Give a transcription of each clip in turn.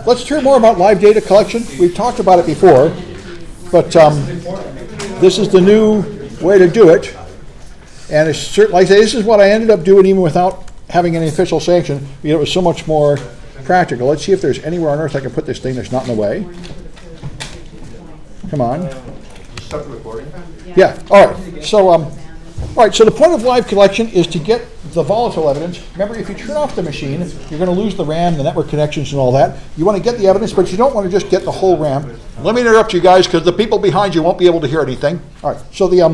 Let's hear more about live data collection. We've talked about it before, but this is the new way to do it. And it's certain, like I say, this is what I ended up doing even without having any official sanction. It was so much more practical. Let's see if there's anywhere on earth I can put this thing that's not in the way. Come on. Stop recording? Yeah. All right. So the point of live collection is to get the volatile evidence. Remember, if you turn off the machine, you're going to lose the RAM, the network connections, and all that. You want to get the evidence, but you don't want to just get the whole RAM. Let me interrupt you guys because the people behind you won't be able to hear anything. All right. So you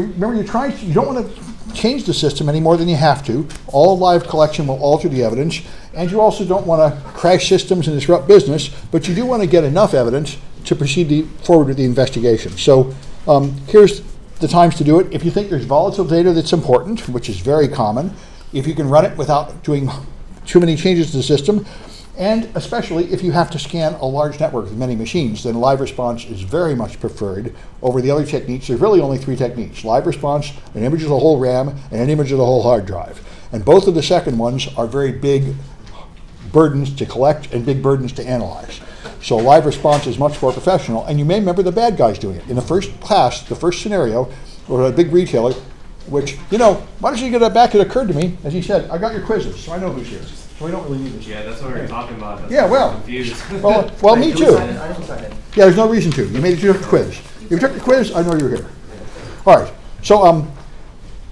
don't want to change the system any more than you have to. All live collection will alter the evidence, and you also don't want to crash systems and disrupt business, but you do want to get enough evidence to proceed forward with the investigation. So here's the times to do it. If you think there's volatile data that's important, which is very common, if you can run it without doing too many changes to the system, and especially if you have to scan a large network with many machines, then live response is very much preferred over the other techniques. There's really only three techniques: live response, an image of the whole RAM, and an image of the whole hard drive. And both of the second ones are very big burdens to collect and big burdens to analyze. So live response is much more professional, and you may remember the bad guys doing it. In the first class, the first scenario, or a big retailer, which, why don't you get that back? It occurred to me, as he said, I got your quizzes, so I know who's here. So we don't really need this. Yeah, that's what we were talking about. That's yeah, well, confused. well, me too. Yeah, there's no reason to. You made it to the quiz. If you took the quiz, I know you're here. All right. So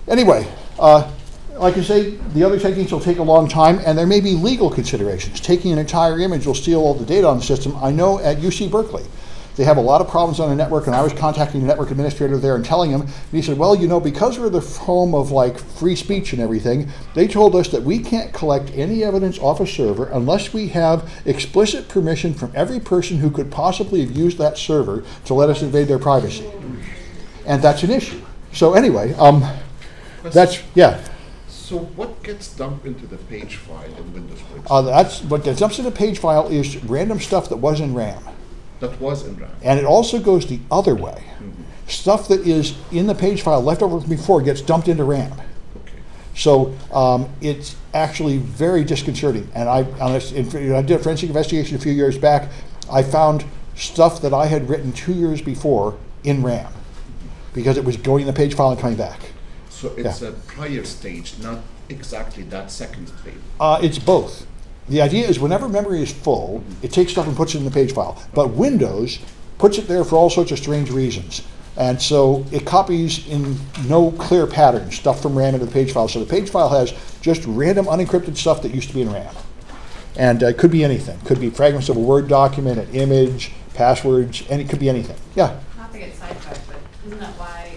anyway, like I say, the other techniques will take a long time, and there may be legal considerations. Taking an entire image will steal all the data on the system. I know at UC Berkeley, they have a lot of problems on the network, and I was contacting the network administrator there and telling him, and he said, well, because we're the home of free speech and everything, they told us that we can't collect any evidence off a server unless we have explicit permission from every person who could possibly have used that server to let us invade their privacy. And that's an issue. So anyway, yeah. So what gets dumped into the page file in Windows? That's what gets dumped in the page file is random stuff that was in RAM. That was in RAM. And it also goes the other way. Mm-hmm. Stuff that is in the page file left over from before gets dumped into RAM. Okay. So it's actually very disconcerting. And I did a forensic investigation a few years back. I found stuff that I had written 2 years before in RAM because it was going in the page file and coming back. So it's a prior stage, not exactly that second stage. It's both. The idea is whenever memory is full, it takes stuff and puts it in the page file. But Windows puts it there for all sorts of strange reasons. And so it copies in no clear pattern stuff from RAM into the page file. So the page file has just random unencrypted stuff that used to be in RAM. And it could be anything. Could be fragments of a Word document, an image, passwords, and it could be anything. Yeah? Not to get sidetracked, but isn't that why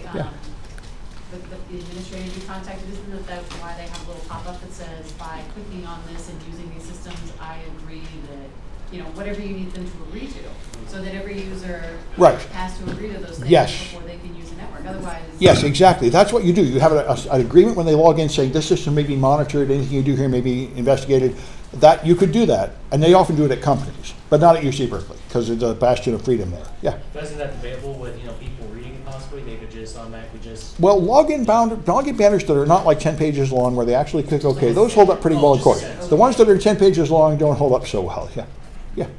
the administrator you contacted, isn't that why they have a little pop-up that says, by clicking on this and using these systems, I agree that, whatever you need them to agree to, so that every user has to agree to those things before they can use the network. Otherwise, yes, exactly. That's what you do. You have an agreement when they log in saying this system may be monitored, anything you do here may be investigated. That you could do that, and they often do it at companies, but not at UC Berkeley because it's a bastion of freedom there. Yeah. But isn't that debatable with people reading it possibly? They could just automatically Well, login banners that are not like 10 pages long where they actually click OK, those hold up pretty well in court. The ones that are 10 pages long don't hold up so well.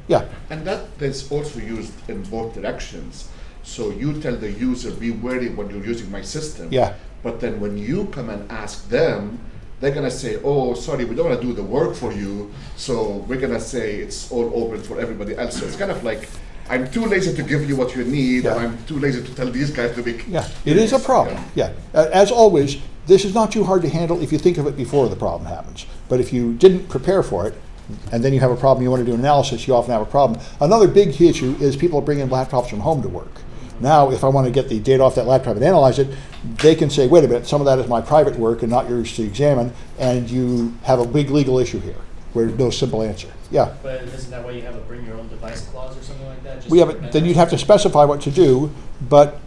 Yeah. And that is also used in both directions. So you tell the user, be wary when you're using my system. Yeah. But then when you come and ask them, they're going to say, oh, sorry, we don't want to do the work for you, so we're going to say it's all open for everybody else. So it's kind of like, I'm too lazy to give you what you need, and I'm too lazy to tell these guys to be... Yeah, it is a problem, as always, this is not too hard to handle if you think of it before the problem happens. But if you didn't prepare for it, and then you have a problem, you want to do an analysis, you often have a problem. Another big issue is people bringing laptops from home to work. Now, if I want to get the data off that laptop and analyze it, they can say, wait a minute, some of that is my private work and not yours to examine, and you have a big legal issue here, where there's no simple answer. Yeah? But isn't that why you have a bring your own device clause or something like that? Then you'd have to specify what to do, but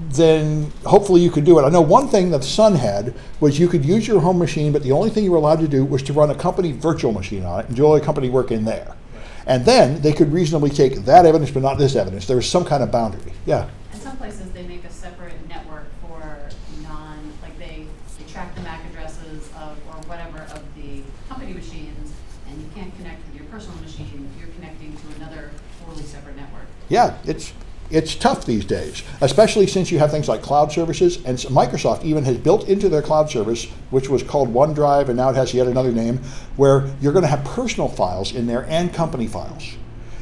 then hopefully you could do it. I know one thing that the Sun had was you could use your home machine, but the only thing you were allowed to do was to run a company virtual machine on it and do all the company work in there. And then they could reasonably take that evidence, but not this evidence. There was some kind of boundary. Yeah? In some places, they make a separate network for they track the MAC addresses of, or whatever, of the company machines, and you can't connect with your personal personal machine, you're connecting to another totally separate network. Yeah, it's tough these days, especially since you have things like cloud services, and Microsoft even has built into their cloud service, which was called OneDrive, and now it has yet another name, where you're going to have personal files in there and company files.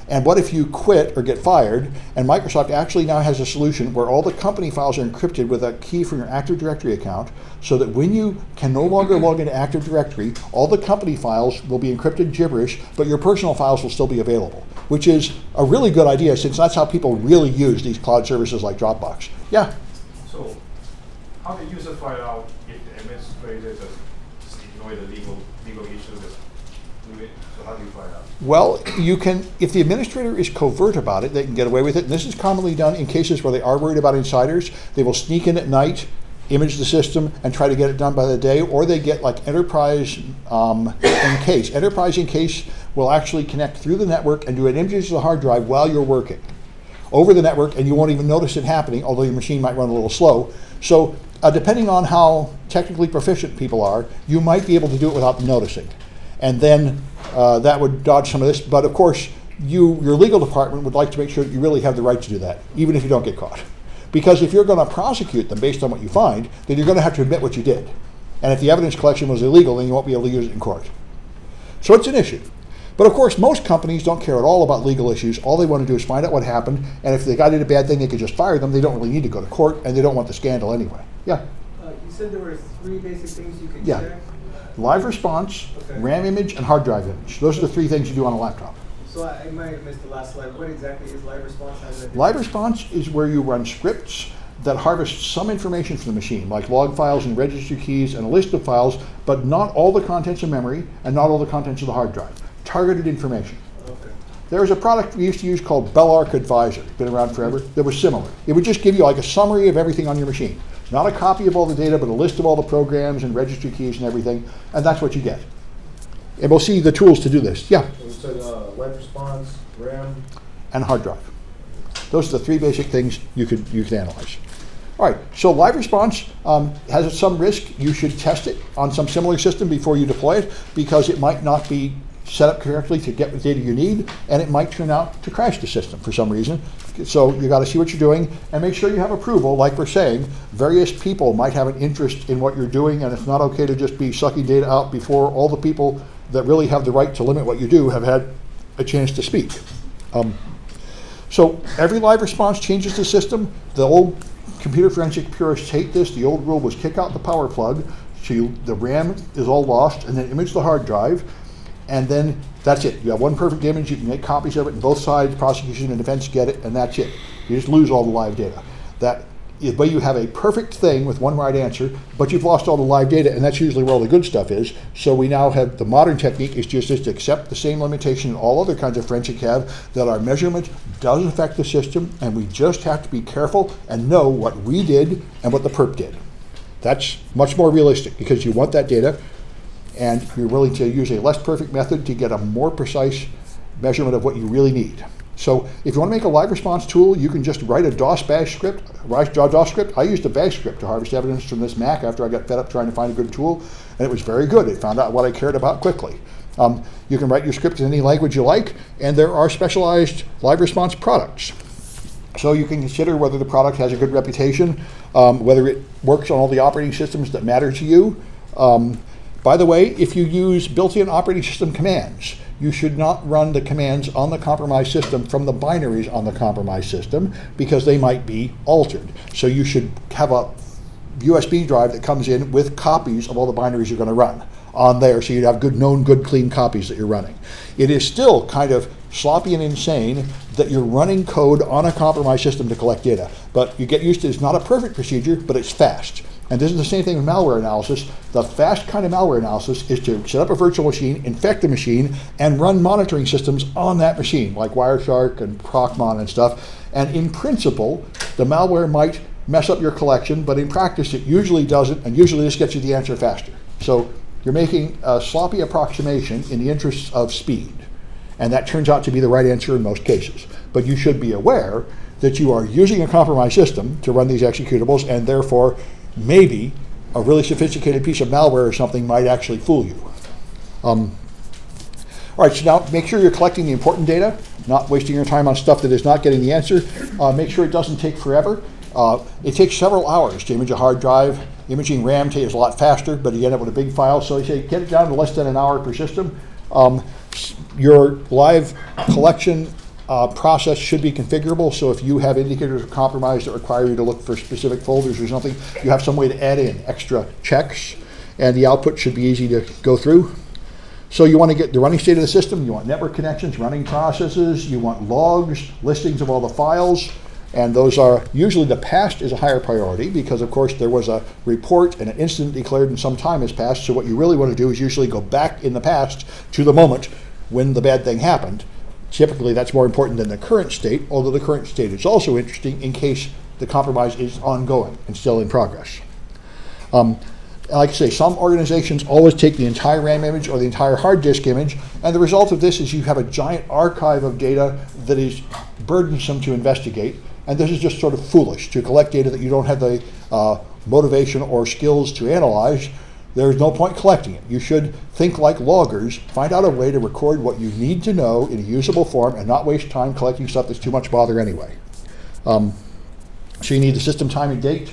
And what if you quit or get fired? And Microsoft actually now has a solution where all the company files are encrypted with a key from your Active Directory account, so that when you can no longer log into Active Directory, all the company files will be encrypted gibberish, but your personal files will still be available, which is a really good idea, since that's how people really use these cloud services like Dropbox. Yeah? So how do users find out if the administrator just ignore the legal issues that do it? So how do you find out? Well, you can, if the administrator is covert about it, they can get away with it. And this is commonly done in cases where they are worried about insiders. They will sneak in at night, image the system, and try to get it done by the day, or they get like enterprise in case. Enterprise in case will actually connect through the network and do an image to the hard drive while you're working over the network, and you won't even notice it happening, although your machine might run a little slow. So depending on how technically proficient people are, you might be able to do it without them noticing. And then that would dodge some of this. But of course, your legal department would like to make sure that you really have the right to do that, even if you don't get caught. Because if you're going to prosecute them based on what you find, then you're going to have to admit what you did. And if the evidence collection was illegal, then you won't be able to use it in court. So it's an issue. But of course, most companies don't care at all about legal issues. All they want to do is find out what happened. And if the guy did a bad thing, they could just fire them. They don't really need to go to court, and they don't want the scandal anyway. Yeah? You said there were 3 basic things you could Yeah. check? Live response, Okay. RAM image, and hard drive image. Those are the 3 things you do on a laptop. So I might have missed the last slide. What exactly is live response? How does that Live response is where you run scripts that harvest some information from the machine, like log files and registry keys and a list of files, but not all the contents of memory and not all the contents of the hard drive. Targeted information. Okay. There was a product we used to use called Bellark Advisor, been around forever, that was similar. It would just give you like a summary of everything on your machine. Not a copy of all the data, but a list of all the programs and registry keys and everything, and that's what you get. And we'll see the tools to do this. Yeah, So we said live response, RAM. and hard drive. Those are the 3 basic things you could analyze. All right, so live response has some risk. You should test it on some similar system before you deploy it, because it might not be set up correctly to get the data you need, and it might turn out to crash the system for some reason. So you got to see what you're doing and make sure you have approval. Like we're saying, various people might have an interest in what you're doing, and it's not okay to just be sucking data out before all the people that really have the right to limit what you do have had a chance to speak. So every live response changes the system. The old computer forensic purists hate this. The old rule was kick out the power plug, so the RAM is all lost, and then image the hard drive, and then that's it. You have one perfect image, you can make copies of it, and both sides, prosecution and defense, get it, and that's it. You just lose all the live data. That is where you have a perfect thing with one right answer, but you've lost all the live data, and that's usually where all the good stuff is. So we now have the modern technique is just to accept the same limitation all other kinds of forensic have, that our measurement does affect the system, and we just have to be careful and know what we did and what the perp did. That's much more realistic, because you want that data, and you're willing to use a less perfect method to get a more precise measurement of what you really need. So if you want to make a live response tool, you can just write a DOS script. I used a bash script to harvest evidence from this Mac after I got fed up trying to find a good tool, and it was very good. It found out what I cared about quickly. You can write your script in any language you like, and there are specialized live response products. So you can consider whether the product has a good reputation, whether it works on all the operating systems that matter to you. By the way, if you use built-in operating system commands, you should not run the commands on the compromised system from the binaries on the compromised system, because they might be altered. So you should have a USB drive that comes in with copies of all the binaries you're going to run on there, so you'd have good clean copies that you're running. It is still kind of sloppy and insane that you're running code on a compromised system to collect data, but you get used to it's not a perfect procedure, but it's fast. And this is the same thing with malware analysis. The fast kind of malware analysis is to set up a virtual machine, infect the machine, and run monitoring systems on that machine, like Wireshark and Procmon and stuff. And in principle, the malware might mess up your collection, but in practice it usually doesn't, and usually this gets you the answer faster. So you're making a sloppy approximation in the interests of speed, and that turns out to be the right answer in most cases. But you should be aware that you are using a compromised system to run these executables, and therefore maybe a really sophisticated piece of malware or something might actually fool you. All right, so now make sure you're collecting the important data, not wasting your time on stuff that is not getting the answer. Make sure it doesn't take forever. It takes several hours to image a hard drive. Imaging RAM takes a lot faster, but you end up with a big file. So you say get it down to less than an hour per system. Your live collection process should be configurable. So if you have indicators of compromise that require you to look for specific folders or something, you have some way to add in extra checks, and the output should be easy to go through. So you want to get the running state of the system, you want network connections, running processes, you want logs, listings of all the files, and those are usually the past is a higher priority because of course there was a report and an incident declared and some time has passed. So what you really want to do is usually go back in the past to the moment when the bad thing happened. Typically that's more important than the current state, although the current state is also interesting in case the compromise is ongoing and still in progress. Like I say, some organizations always take the entire RAM image or the entire hard disk image, and the result of this is you have a giant archive of data that is burdensome to investigate, and this is just sort of foolish to collect data that you don't have the motivation or skills to analyze. There's no point collecting it. You should think like loggers, find out a way to record what you need to know in a usable form and not waste time collecting stuff that's too much bother anyway. So you need the system time and date.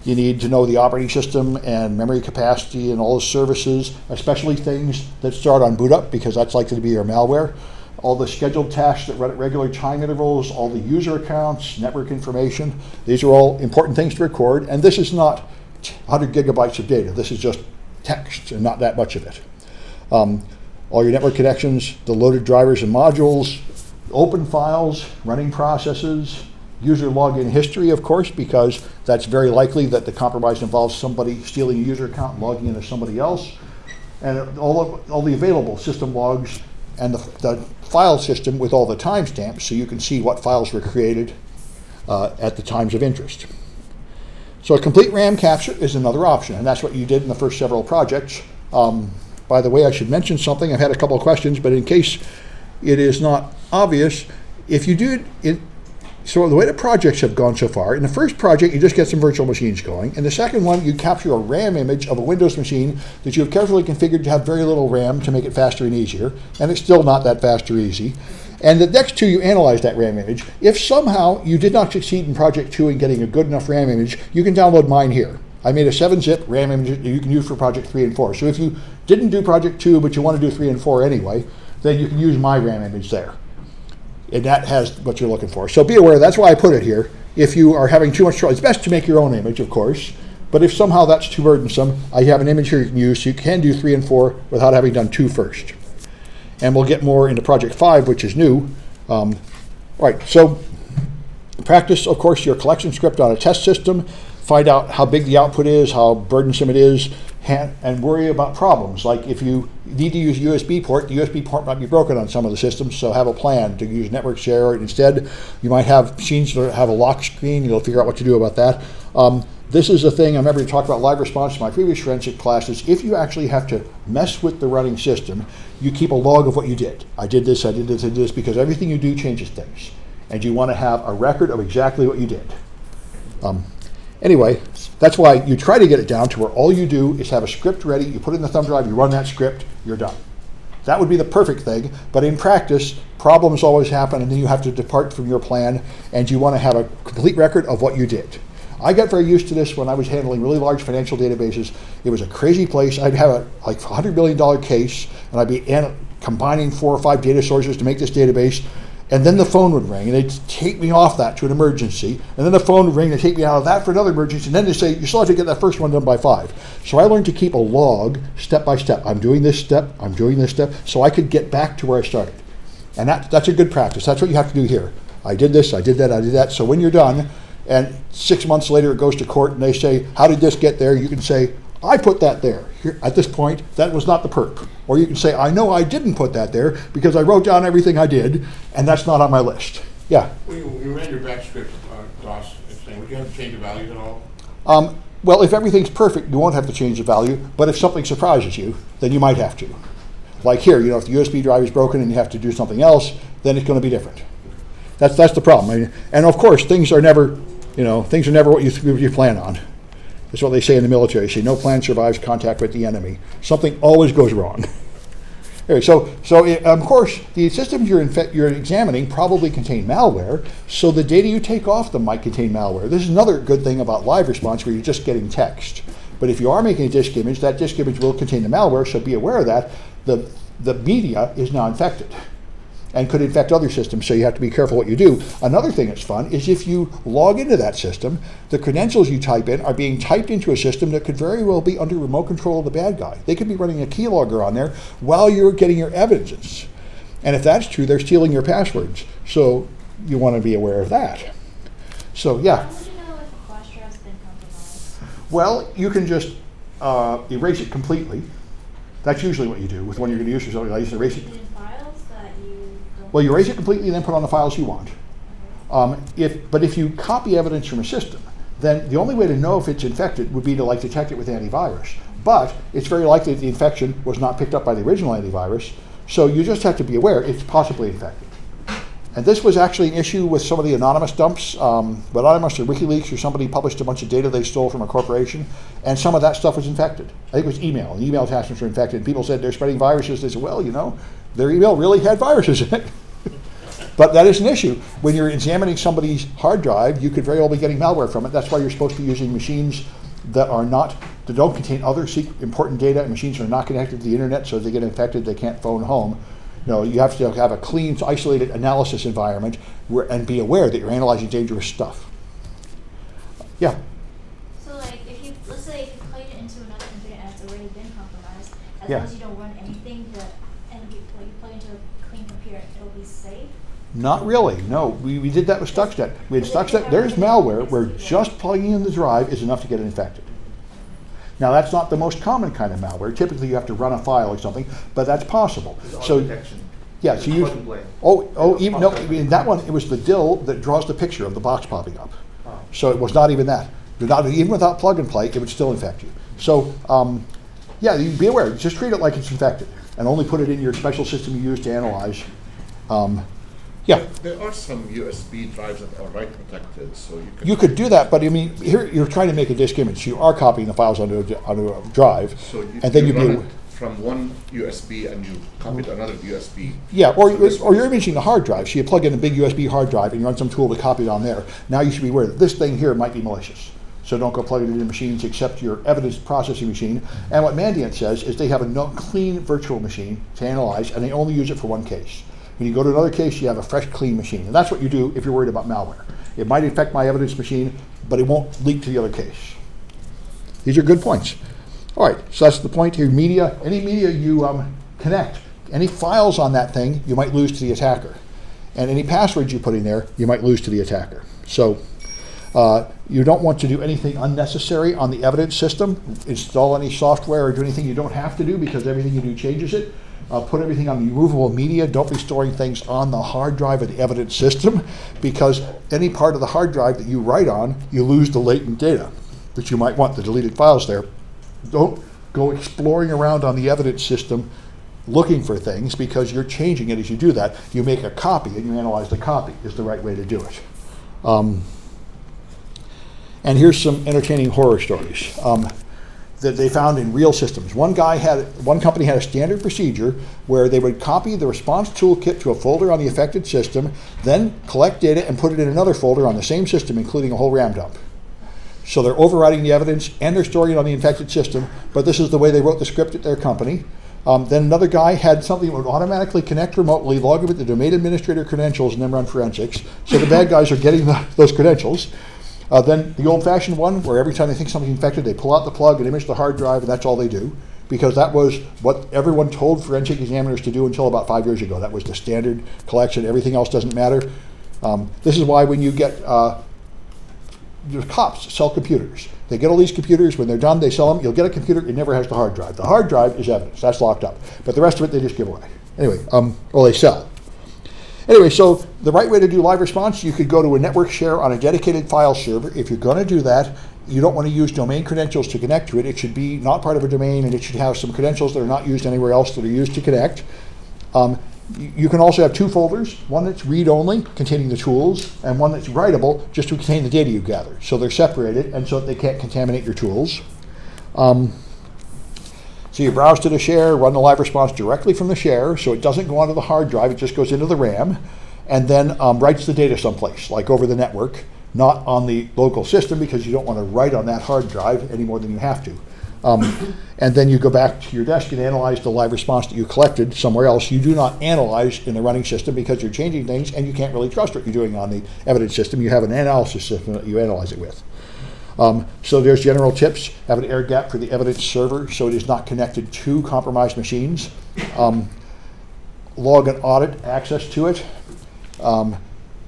You need to know the operating system and memory capacity and all the services, especially things that start on boot up because that's likely to be your malware. All the scheduled tasks that run at regular time intervals, all the user accounts, network information. These are all important things to record, and this is not 100 gigabytes of data. This is just text and not that much of it. All your network connections, the loaded drivers and modules, open files, running processes, user login history, of course, because that's very likely that the compromise involves somebody stealing a user account and logging into somebody else, and all the available system logs and the file system with all the timestamps so you can see what files were created at the times of interest. So a complete RAM capture is another option, and that's what you did in the first several projects. By the way, I should mention something. I've had a couple of questions, but in case it is not obvious, if you do it, so the way the projects have gone so far, in the first project, you just get some virtual machines going. In the second one, you capture a RAM image of a Windows machine that you have carefully configured to have very little RAM to make it faster and easier, and it's still not that fast or easy. And the next two, you analyze that RAM image. If somehow you did not succeed in project 2 in getting a good enough RAM image, you can download mine here. I made a 7-zip RAM image that you can use for project 3 and 4. So if you didn't do project 2, but you want to do 3 and 4 anyway, then you can use my RAM image there. And that has what you're looking for. So be aware, that's why I put it here. If you are having too much trouble, it's best to make your own image, of course, but if somehow that's too burdensome, I have an image here you can use, so you can do 3 and 4 without having done 2 first. And we'll get more into project 5, which is new. Right, so practice, of course, your collection script on a test system, find out how big the output is, how burdensome it is, and worry about problems. Like if you need to use a USB port, the USB port might be broken on some of the systems, so have a plan to use network share. Instead, you might have machines that have a lock screen. You'll figure out what to do about that. This is a thing, I remember you talked about live response in my previous forensic classes. If you actually have to mess with the running system, you keep a log of what you did. I did this, I did this, I did this, because everything you do changes things. And you want to have a record of exactly what you did. Anyway, that's why you try to get it down to where all you do is have a script ready, you put it in the thumb drive, you run that script, you're done. That would be the perfect thing, but in practice, problems always happen and then you have to depart from your plan and you want to have a complete record of what you did. I got very used to this when I was handling really large financial databases. It was a crazy place. I'd have a like $100 million case and I'd be combining 4 or 5 data sources to make this database. And then the phone would ring, and they'd take me off that to an emergency. And then the phone would ring, and take me out of that for another emergency. And then they say, you still have to get that first one done by 5. So I learned to keep a log step by step. I'm doing this step, I'm doing this step, so I could get back to where I started. And that's a good practice. That's what you have to do here. I did this, I did that, I did that. So when you're done, and 6 months later it goes to court, and they say, how did this get there? You can say, I put that there. Here, at this point, that was not the perp. Or you can say, I know I didn't put that there because I wrote down everything I did, and that's not on my list. Yeah? When you ran your back script, DOS, would you have to change the values at all? Well, if everything's perfect, you won't have to change the value, but if something surprises you, then you might have to. Like here, if the USB drive is broken and you have to do something else, then it's going to be different. That's the problem. And of course, things are never what you plan on. That's what they say in the military. They say no plan survives contact with the enemy. Something always goes wrong. Anyway, of course, the systems you're examining probably contain malware, so the data you take off them might contain malware. This is another good thing about live response where you're just getting text. But if you are making a disk image, that disk image will contain the malware, so be aware of that. The media is now infected and could infect other systems, so you have to be careful what you do. Another thing that's fun is if you log into that system, the credentials you type in are being typed into a system that could very well be under remote control of the bad guy. They could be running a keylogger on there while you're getting your evidences. And if that's true, they're stealing your passwords. So you want to be aware of that. So yeah. How would you know if a flash drive's been compromised? Well, you can just erase it completely. That's usually what you do with when you're going to use something like this. Erase it. In files that you don't. Well, you erase it completely and then put on the files you want. But if you copy evidence from a system, then the only way to know if it's infected would be to detect it with antivirus. But it's very likely that the infection was not picked up by the original antivirus, so you just have to be aware it's possibly infected. And this was actually an issue with some of the anonymous dumps. Anonymous or WikiLeaks or somebody published a bunch of data they stole from a corporation, and some of that stuff was infected. I think it was email, and email attachments were infected. And people said they're spreading viruses. They said, well, their email really had viruses in it. But that is an issue. When you're examining somebody's hard drive, you could very well be getting malware from it. That's why you're supposed to be using machines that don't contain other important data, and machines that are not connected to the internet, so if they get infected, they can't phone home. You have to have a clean, isolated analysis environment and be aware that you're analyzing dangerous stuff. Yeah? So let's say if you plug it into another computer and it's already been compromised, as Yeah. long as you don't run anything and you plug into a clean computer, it'll be safe? Not really, no. We did that with Stuxnet. We had Stuxnet, there's malware where just plugging in the drive is enough to get it infected. Now that's not the most common kind of malware. Typically you have to run a file or something, but that's possible. Auto detection. Yeah, so you Plug and play. in that one, it was the DIL that draws the picture of the box popping up. Oh. So it was not even that. Even without plug and play, it would still infect you. So you be aware, just treat it like it's infected and only put it in your special system you use to analyze. There are some USB drives that are write protected, so you could do that, but here you're trying to make a disk image, so you are copying the files onto a drive, So and then you you run do. it from one USB and you copy to another USB. Yeah, or So this you're imaging a hard drive, so you plug in a big USB hard drive and you run some tool to copy it on there. Now you should be aware that this thing here might be malicious. So don't go plug it into machines except your evidence processing machine. And what Mandia says is they have a clean virtual machine to analyze, and they only use it for one case. When you go to another case, you have a fresh, clean machine. And that's what you do if you're worried about malware. It might infect my evidence machine, but it won't leak to the other case. These are good points. All right, so that's the point here. Media, any media you connect, any files on that thing, you might lose to the attacker. And any passwords you put in there, you might lose to the attacker. So you don't want to do anything unnecessary on the evidence system, install any software or do anything you don't have to do because everything you do changes it. Put everything on removable media. Don't be storing things on the hard drive of the evidence system because any part of the hard drive that you write on, you lose the latent data that you might want, the deleted files there. Don't go exploring around on the evidence system looking for things because you're changing it as you do that. You make a copy and you analyze the copy is the right way to do it. And here's some entertaining horror stories that they found in real systems. One company had a standard procedure where they would copy the response toolkit to a folder on the affected system, then collect data and put it in another folder on the same system, including a whole RAM dump. So they're overwriting the evidence and they're storing it on the infected system, but this is the way they wrote the script at their company. Then another guy had something that would automatically connect remotely, log in with the domain administrator credentials, and then run forensics. So the bad guys are getting those credentials. Then the old-fashioned one, where every time they think something's infected, they pull out the plug and image the hard drive, and that's all they do, because that was what everyone told forensic examiners to do until about 5 years ago. That was the standard collection. Everything else doesn't matter. This is why when you get the cops sell computers. They get all these computers. When they're done, they sell them. You'll get a computer. It never has the hard drive. The hard drive is evidence. That's locked up. But the rest of it, they just give away. Anyway, or they sell. Anyway, so the right way to do live response, you could go to a network share on a dedicated file server. If you're going to do that, you don't want to use domain credentials to connect to it. It should be not part of a domain, and it should have some credentials that are not used anywhere else that are used to connect. You can also have two folders, one that's read-only, containing the tools, and one that's writable, just to contain the data you gather. So they're separated, and so that they can't contaminate your tools. So you browse to the share, run the live response directly from the share, so it doesn't go onto the hard drive, it just goes into the RAM, and then writes the data someplace, like over the network, not on the local system, because you don't want to write on that hard drive any more than you have to. And then you go back to your desk and analyze the live response that you collected somewhere else. You do not analyze in the running system because you're changing things and you can't really trust what you're doing on the evidence system. You have an analysis system that you analyze it with. So there's general tips. Have an air gap for the evidence server so it is not connected to compromised machines. Log and audit access to it.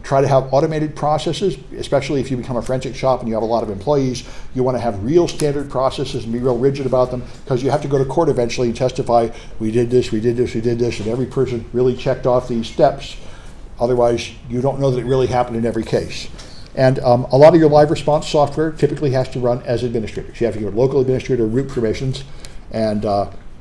Try to have automated processes, especially if you become a forensic shop and you have a lot of employees. You want to have real standard processes and be real rigid about them, because you have to go to court eventually and testify, we did this, we did this, we did this, and every person really checked off these steps. Otherwise, you don't know that it really happened in every case. And a lot of your live response software typically has to run as administrators. You have to give it local administrator root permissions, and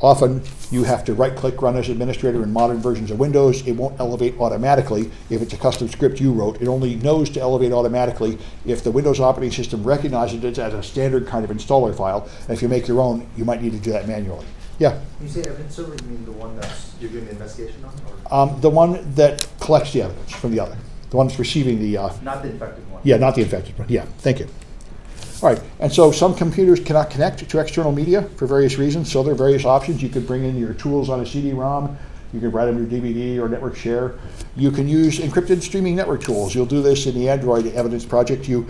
often you have to right-click run as administrator in modern versions of Windows. It won't elevate automatically if it's a custom script you wrote. It only knows to elevate automatically if the Windows operating system recognizes it as a standard kind of installer file. And if you make your own, you might need to do that manually. Yeah? When you say evidence server, you mean the one that's you're doing the investigation on? Or? The one that collects the evidence from the other. The one that's receiving the... Not the infected one. Yeah, not the infected one. Yeah, thank you. All right, and so some computers cannot connect to external media for various reasons, so there are various options. You could bring in your tools on a CD-ROM, you can write them your DVD or network share. You can use encrypted streaming network tools. You'll do this in the Android evidence project. You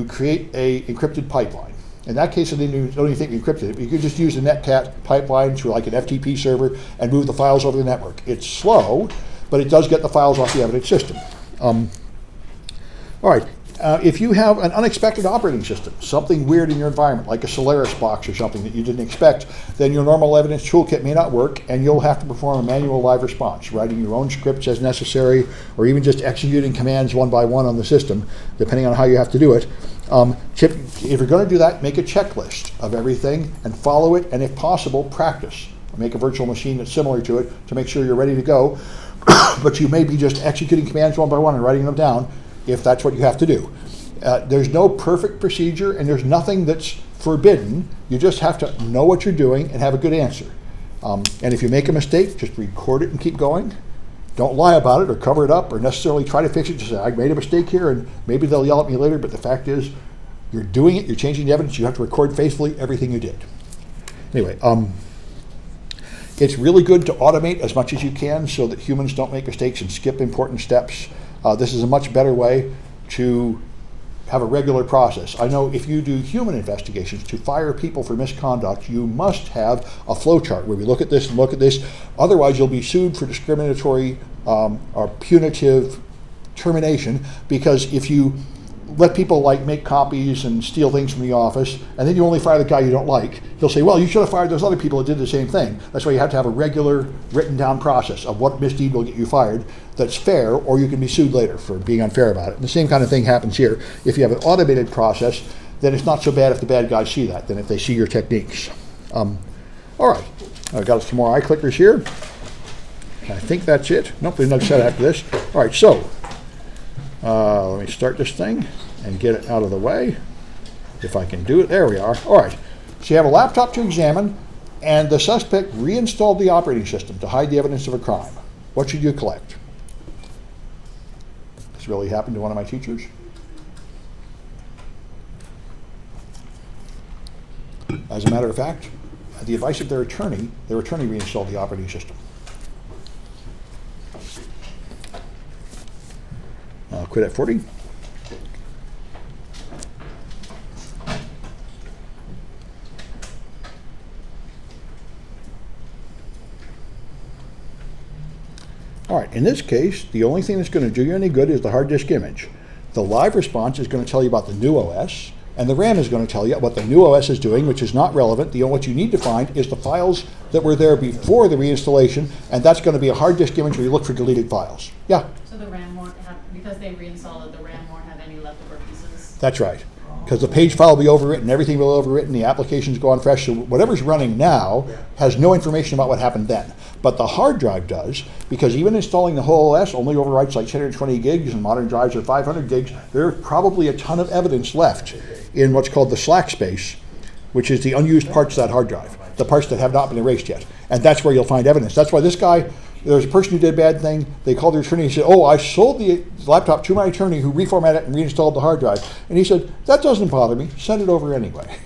create a encrypted pipeline. In that case, you don't even think you encrypted it. You could just use a netcat pipeline through like an FTP server and move the files over the network. It's slow, but it does get the files off the evidence system. All right. If you have an unexpected operating system, something weird in your environment, like a Solaris box or something that you didn't expect, then your normal evidence toolkit may not work, and you'll have to perform a manual live response, writing your own scripts as necessary, or even just executing commands one by one on the system, depending on how you have to do it. If you're going to do that, make a checklist of everything and follow it, and if possible, practice. Make a virtual machine that's similar to it to make sure you're ready to go, but you may be just executing commands one by one and writing them down, if that's what you have to do. There's no perfect procedure and there's nothing that's forbidden. You just have to know what you're doing and have a good answer. And if you make a mistake, just record it and keep going. Don't lie about it or cover it up or necessarily try to fix it. Just say, I made a mistake here, and maybe they'll yell at me later, but the fact is, you're doing it, you're changing the evidence, you have to record faithfully everything you did. Anyway, it's really good to automate as much as you can so that humans don't make mistakes and skip important steps. This is a much better way to have a regular process. I know if you do human investigations to fire people for misconduct, you must have a flowchart where we look at this and look at this. Otherwise, you'll be sued for discriminatory or punitive termination, because if you let people like make copies and steal things from the office, and then you only fire the guy you don't like, he'll say, well, you should have fired those other people that did the same thing. That's why you have to have a regular written down process of what misdeed will get you fired that's fair, or you can be sued later for being unfair about it. And the same kind of thing happens here. If you have an automated process, then it's not so bad if the bad guys see that, than if they see your techniques. All right, I've got some more eye clickers here. I think that's it. Nope, there's another set after this. All right, so let me start this thing and get it out of the way. If I can do it, there we are. All right, so you have a laptop to examine, and the suspect reinstalled the operating system to hide the evidence of a crime. What should you collect? This really happened to one of my teachers. As a matter of fact, at the advice of their attorney reinstalled the operating system. Quit at 40. All right, in this case, the only thing that's going to do you any good is the hard disk image. The live response is going to tell you about the new OS, and the RAM is going to tell you what the new OS is doing, which is not relevant. What you need to find is the files that were there before the reinstallation, and that's going to be a hard disk image where you look for deleted files. Yeah? So the RAM won't have, because they reinstalled it, the RAM won't have any leftover pieces? That's right. Because the page file will be overwritten, everything will be overwritten, the applications go on fresh, so whatever's running now has no information about what happened then. But the hard drive does, because even installing the whole OS only overwrites like 120 gigs, and modern drives are 500 gigs. There's probably a ton of evidence left in what's called the slack space, which is the unused parts of that hard drive. the parts that have not been erased yet. And that's where you'll find evidence. That's why this guy, there's a person who did a bad thing, they called their attorney and said, oh, I sold the laptop to my attorney who reformatted it and reinstalled the hard drive. And he said, that doesn't bother me, send it over anyway.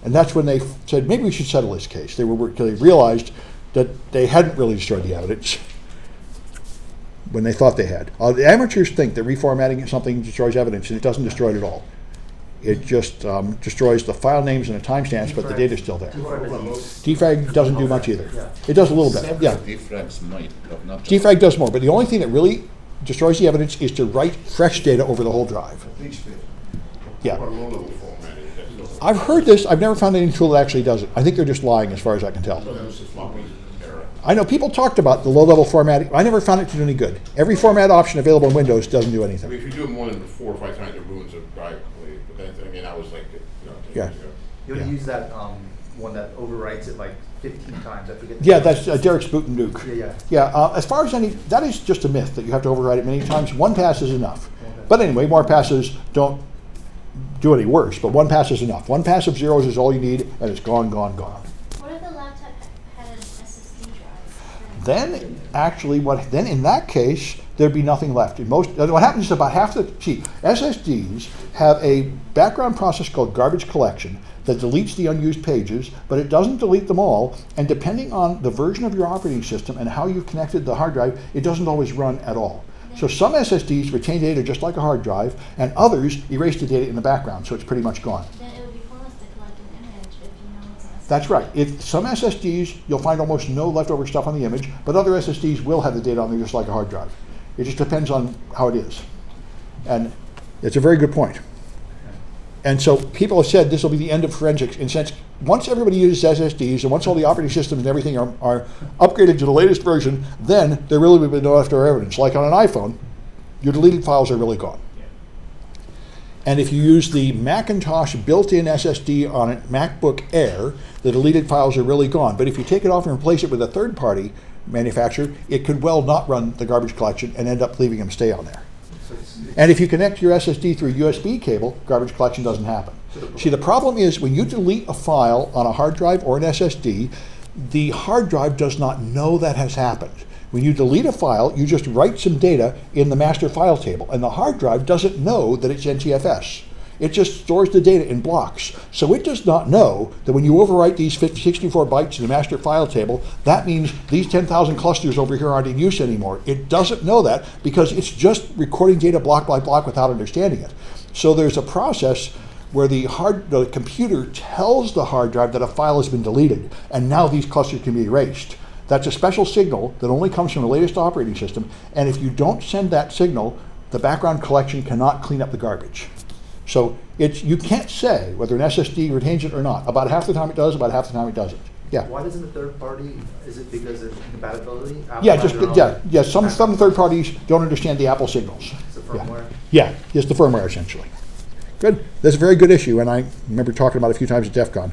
And that's when they said, maybe we should settle this case. They realized that they hadn't really destroyed the evidence when they thought they had. The amateurs think that reformatting something destroys evidence, and it doesn't destroy it at all. It just destroys the file names and the timestamps, but the data's still there. Defrag doesn't do much either. It does a little bit, yeah. Defrags might, but not just. Defrag does more, but the only thing that really destroys the evidence is to write fresh data over the whole drive. Yeah. Or low-level formatting, that's still- I've heard this. I've never found any tool that actually does it. I think they're just lying as far as I can tell. But that was the floppy era. I know people talked about the low-level formatting. I never found it to do any good. Every format option available in Windows doesn't do I mean, anything. if you do it more than 4 or 5 times, it ruins a drive completely. But that, I mean, that was like, 10 Yeah. years ago. You want Yeah. to use that one that overwrites it like 15 times. I forget. Yeah, that's Derek's Boot and Duke. Yeah. Yeah, as far as that is just a myth that you have to overwrite it many times. One pass is enough. But anyway, more passes don't do any worse, but one pass is enough. One pass of zeros is all you need, and it's gone, gone, gone. What if the laptop had an SSD drive? Then, actually, then in that case, there'd be nothing left. What happens is about half SSDs have a background process called garbage collection that deletes the unused pages, but it doesn't delete them all, and depending on the version of your operating system and how you've connected the hard drive, it doesn't always run at all. So some SSDs retain data just like a hard drive, and others erase the data in the background, so it's pretty much gone. Then it would be pointless to collect an image if you know it's an SSD. That's right. If some SSDs, you'll find almost no leftover stuff on the image, but other SSDs will have the data on there just like a hard drive. It just depends on how it is. And it's a very good point. And so people have said this will be the end of forensics in sense, once everybody uses SSDs and once all the operating systems and everything are upgraded to the latest version, then there really will be no leftover evidence. Like on an iPhone, your deleted files are really gone. And if you use the Macintosh built-in SSD on a MacBook Air, the deleted files are really gone. But if you take it off and replace it with a third-party manufacturer, it could well not run the garbage collection and end up leaving them stay on there. And if you connect your SSD through a USB cable, garbage collection doesn't happen. See, the problem is when you delete a file on a hard drive or an SSD, the hard drive does not know that has happened. When you delete a file, you just write some data in the master file table, and the hard drive doesn't know that it's NTFS. It just stores the data in blocks. So it does not know that when you overwrite these 64 bytes in the master file table, that means these 10,000 clusters over here aren't in use anymore. It doesn't know that because it's just recording data block by block without understanding it. So there's a process where the computer tells the hard drive that a file has been deleted, and now these clusters can be erased. That's a special signal that only comes from the latest operating system, and if you don't send that signal, the background collection cannot clean up the garbage. So you can't say whether an SSD retains it or not. About half the time it does, about half the time it doesn't. Yeah. Why doesn't the third party? Is it because of compatibility? Apple Yeah, has just their own yeah. Some third parties don't understand the Apple signals. It's the firmware. Yeah, it's the firmware essentially. Good. That's a very good issue, and I remember talking about it a few times at DEF CON.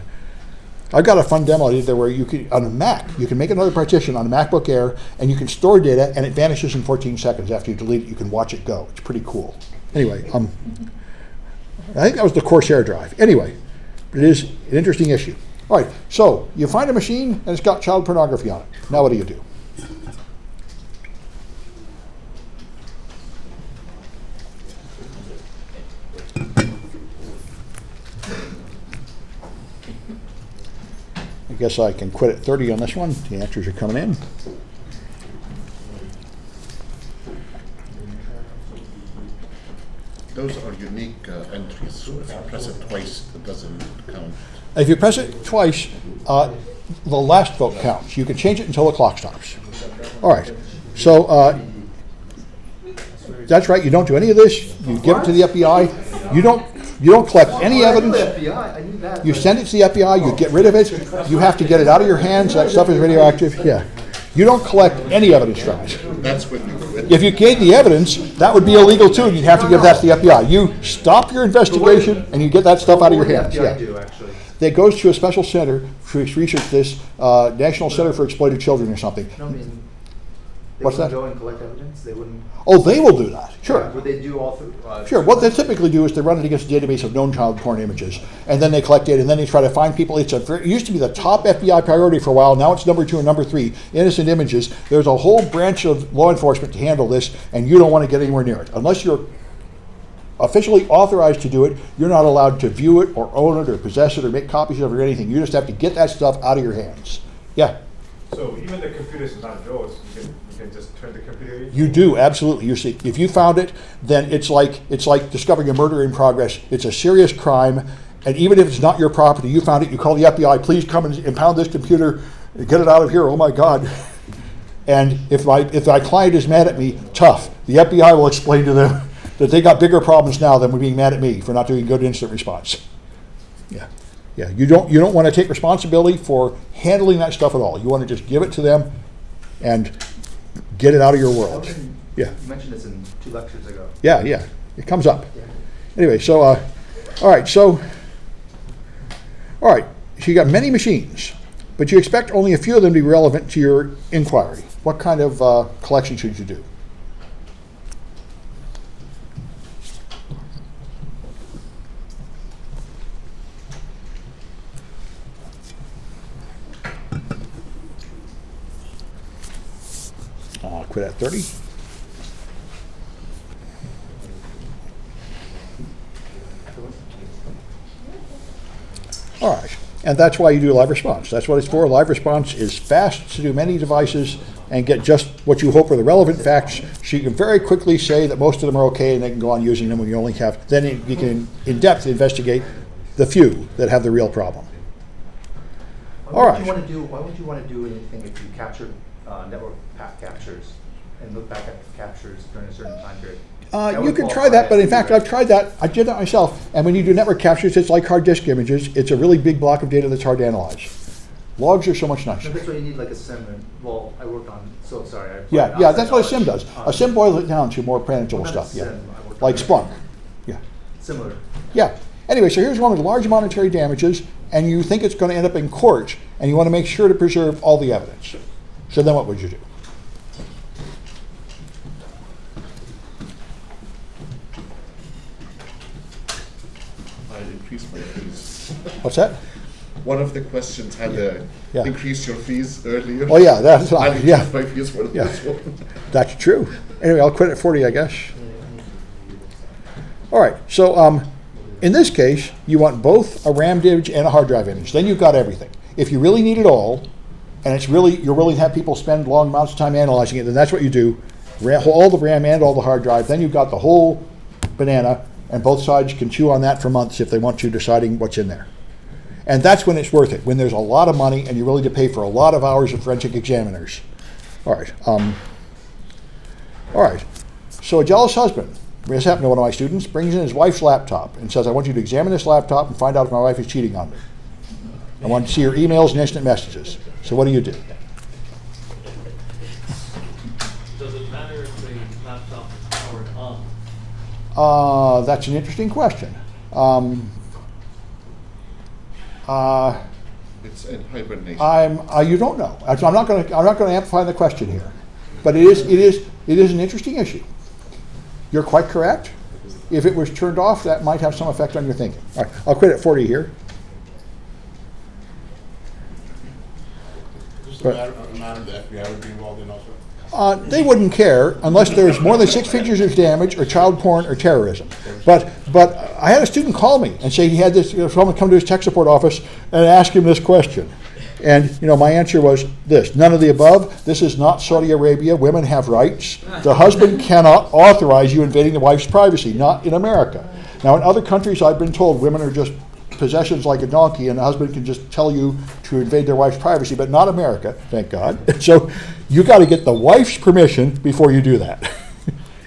I've got a fun demo I did there where you can, on a Mac, you can make another partition on a MacBook Air, and you can store data, and it vanishes in 14 seconds after you delete it. You can watch it go. It's pretty cool. Anyway, I think that was the Corsair drive. Anyway, it is an interesting issue. All right, so you find a machine, and it's got child pornography on it. Now what do you do? I guess I can quit at 30 on this one. The answers are coming in. Those are unique entries, so if you press it twice, it doesn't count. If you press it twice, the last vote counts. You can change it until the clock stops. All right. So that's right. You don't do any of this. You give it to the FBI. You don't collect any evidence. FBI, I knew that. You send it to the FBI. You get rid of it. You have to get it out of your hands. That stuff is radioactive. Yeah. You don't collect any evidence from it. That's when you quit. If you gave the evidence, that would be illegal too, and you'd have to give that to the FBI. You stop your investigation, and you get that stuff out of your hands. FBI Yeah. do, actually. That goes to a special center to research this, National Center for Exploited Children or something. No, I mean, they What's wouldn't that? go and collect evidence. They wouldn't. Oh, they will do that. Sure. Would they do all through? Sure. What they typically do is they run it against a database of known child porn images, and then they collect data, and then they try to find people. It used to be the top FBI priority for a while. Now it's number 2 and number 3. Innocent images. There's a whole branch of law enforcement to handle this, and you don't want to get anywhere near it unless you're officially authorized to do it. You're not allowed to view it or own it or possess it or make copies of it or anything. You just have to get that stuff out of your hands. Yeah. So even the computer is not yours, you can just turn the computer in? You do, absolutely. You see, if you found it, then it's like discovering a murder in progress. It's a serious crime, and even if it's not your property, you found it, you call the FBI, please come and impound this computer, get it out of here, oh my God. And if my client is mad at me, tough. The FBI will explain to them that they got bigger problems now than being mad at me for not doing good incident response. Yeah. Yeah, you don't want to take responsibility for handling that stuff at all. You want to just give it to them and get it out of your world. Yeah. You mentioned this in 2 lectures ago. Yeah, it comes up. Yeah. Anyway, so all right, so you got many machines, but you expect only a few of them to be relevant to your inquiry. What kind of collection should you do? Quit at 30. All right, and that's why you do live response. That's what it's for. Live response is fast to do many devices and get just what you hope are the relevant facts, so you can very quickly say that most of them are okay and they can go on using them when you only have, then you can in depth investigate the few that have the real problem. All right. Why would you want to do anything if you captured network path captures and look back at captures during a certain time period? You could try that, but in fact, I've tried that. I did that myself. And when you do network captures, it's like hard disk images. It's a really big block of data that's hard to analyze. Logs are so much nicer. No, that's why you need like a SIM. Well, I worked on. So sorry. Yeah, that's what a SIM does. A SIM boils it down to more manageable stuff. Yeah, like Splunk. Yeah. Similar. Yeah. Anyway, so here's one with large monetary damages, and you think it's going to end up in court, and you want to make sure to preserve all the evidence. So then, what would you do? Increase my fees. What's that? One of the questions had increase your fees earlier. Oh yeah, that's I fine. Yeah, increased my fees for this one. that's true. Anyway, I'll quit at 40, I guess. All right. So in this case, you want both a RAM image and a hard drive image. Then you've got everything. If you really need it all, and you're willing to have people spend long amounts of time analyzing it, then that's what you do. All the RAM and all the hard drive. Then you've got the whole banana. And both sides can chew on that for months if they want to, deciding what's in there. And that's when it's worth it, when there's a lot of money and you're willing to pay for a lot of hours of forensic examiners. All right. So a jealous husband, this happened to one of my students, brings in his wife's laptop and says, I want you to examine this laptop and find out if my wife is cheating on me. I want to see her emails and instant messages. So what do you do? Does it matter if the laptop is powered on? That's an interesting question. It's in hibernation. You don't know. I'm not going to amplify the question here, but it is an interesting issue. You're quite correct. If it was turned off, that might have some effect on your thinking. All right, I'll quit at 40 here. Is this a matter the FBI would be involved in also? They wouldn't care unless there's more than 6 figures of damage or child porn or terrorism. But I had a student call me and say he had this, someone come to his tech support office and ask him this question. And my answer was this: none of the above. This is not Saudi Arabia. Women have rights. The husband cannot authorize you invading the wife's privacy, not in America. Now, in other countries, I've been told women are just possessions like a donkey, and the husband can just tell you to invade their wife's privacy, but not America, thank God. So you got to get the wife's permission before you do that.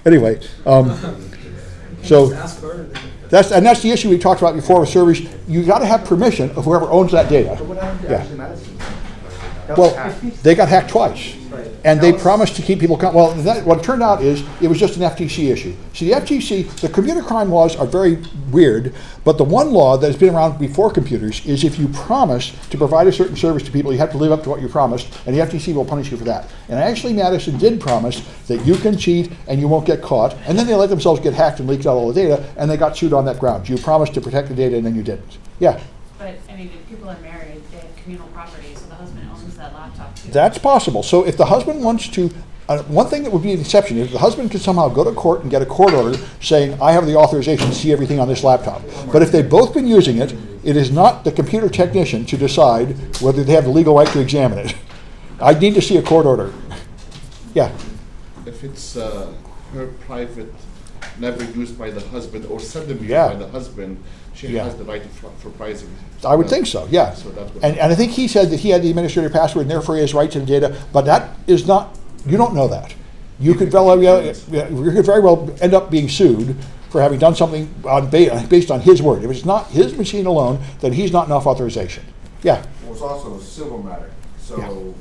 Anyway, so that's the issue we talked about before with servers. You got to have permission of whoever owns that data. But what happened to Ashley Madison? That was Well, hacked. they got hacked twice. Right. And they promised to keep people, well, what it turned out is, it was just an FTC issue. See, the FTC, the computer crime laws are very weird, but the one law that has been around before computers is if you promise to provide a certain service to people, you have to live up to what you promised, and the FTC will punish you for that. And actually, Madison did promise that you can cheat and you won't get caught, and then they let themselves get hacked and leaked out all the data, and they got sued on that ground. You promised to protect the data, and then you didn't. Yeah? But, I mean, if people are married, they have communal property, so the husband owns that laptop too. That's possible. So if the husband wants to, one thing that would be an exception, if the husband could somehow go to court and get a court order saying, I have the authorization to see everything on this laptop. But if they've both been using it, it is not the computer technician to decide whether they have the legal right to examine it. I need to see a court order. Yeah. If it's her private, never used by the husband or seldom used Yeah. by the husband, she Yeah. has the right for privacy. I would think so, yeah. So that would- And I think he said that he had the administrator password and therefore he has rights to the data, but that is not, you don't know that. You could very well end up being sued for having done something based on his word. If it's not his machine alone, then he's not enough authorization. Yeah. Well, it's also a civil matter, so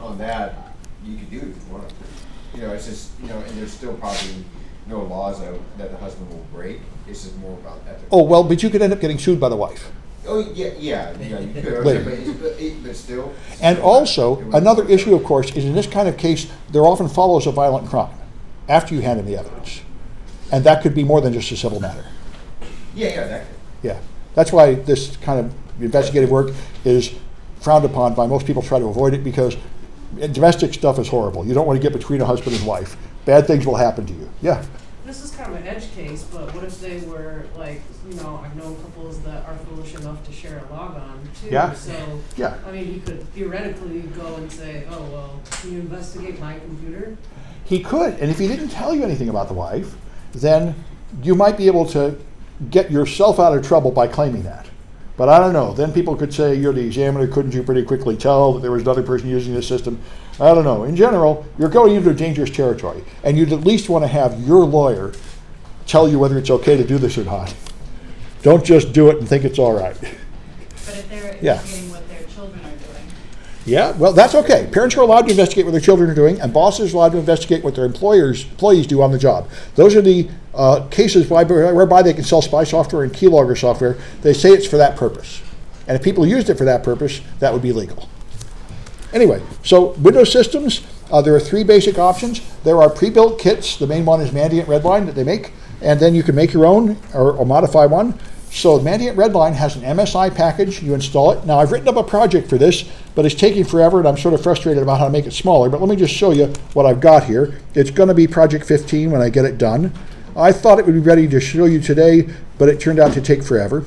on that, you could do it if you wanted to. You know, it's just, you know, and there's still probably no laws out that the husband will break. It's just more about ethics. Oh, well, but you could end up getting sued by the wife. Oh, yeah, you could, Later. but still. And also, another issue, of course, is in this kind of case, there often follows a violent crime after you hand in the evidence. And that could be more than just a civil matter. Yeah, that could. Yeah. That's why this kind of investigative work is frowned upon by most people. Try to avoid it because domestic stuff is horrible. You don't want to get between a husband and wife. Bad things will happen to you. Yeah. This is kind of an edge case, but what if they were like, you know, I've known couples that are foolish enough to share a logon too. Yeah. So, Yeah. I mean, he could theoretically go and say, oh, well, can you investigate my computer? He could. And if he didn't tell you anything about the wife, then you might be able to get yourself out of trouble by claiming that. But I don't know. Then people could say, you're the examiner, couldn't you pretty quickly tell that there was another person using this system? I don't know. In general, you're going into dangerous territory, and you'd at least want to have your lawyer tell you whether it's okay to do this or not. Don't just do it and think it's all right. But if they're Yeah. investigating what their children are doing, Yeah, well, that's okay. Parents are allowed to investigate what their children are doing, and bosses are allowed to investigate what their employees do on the job. Those are the cases whereby they can sell spy software and keylogger software. They say it's for that purpose. And if people used it for that purpose, that would be legal. Anyway, so Windows systems, there are three basic options. There are pre-built kits. The main one is Mandia and Redline that they make, and then you can make your own or modify one. So Mandia and Redline has an MSI package. You install it. Now, I've written up a project for this, but it's taking forever, and I'm sort of frustrated about how to make it smaller. But let me just show you what I've got here. It's going to be Project 15 when I get it done. I thought it would be ready to show you today, but it turned out to take forever.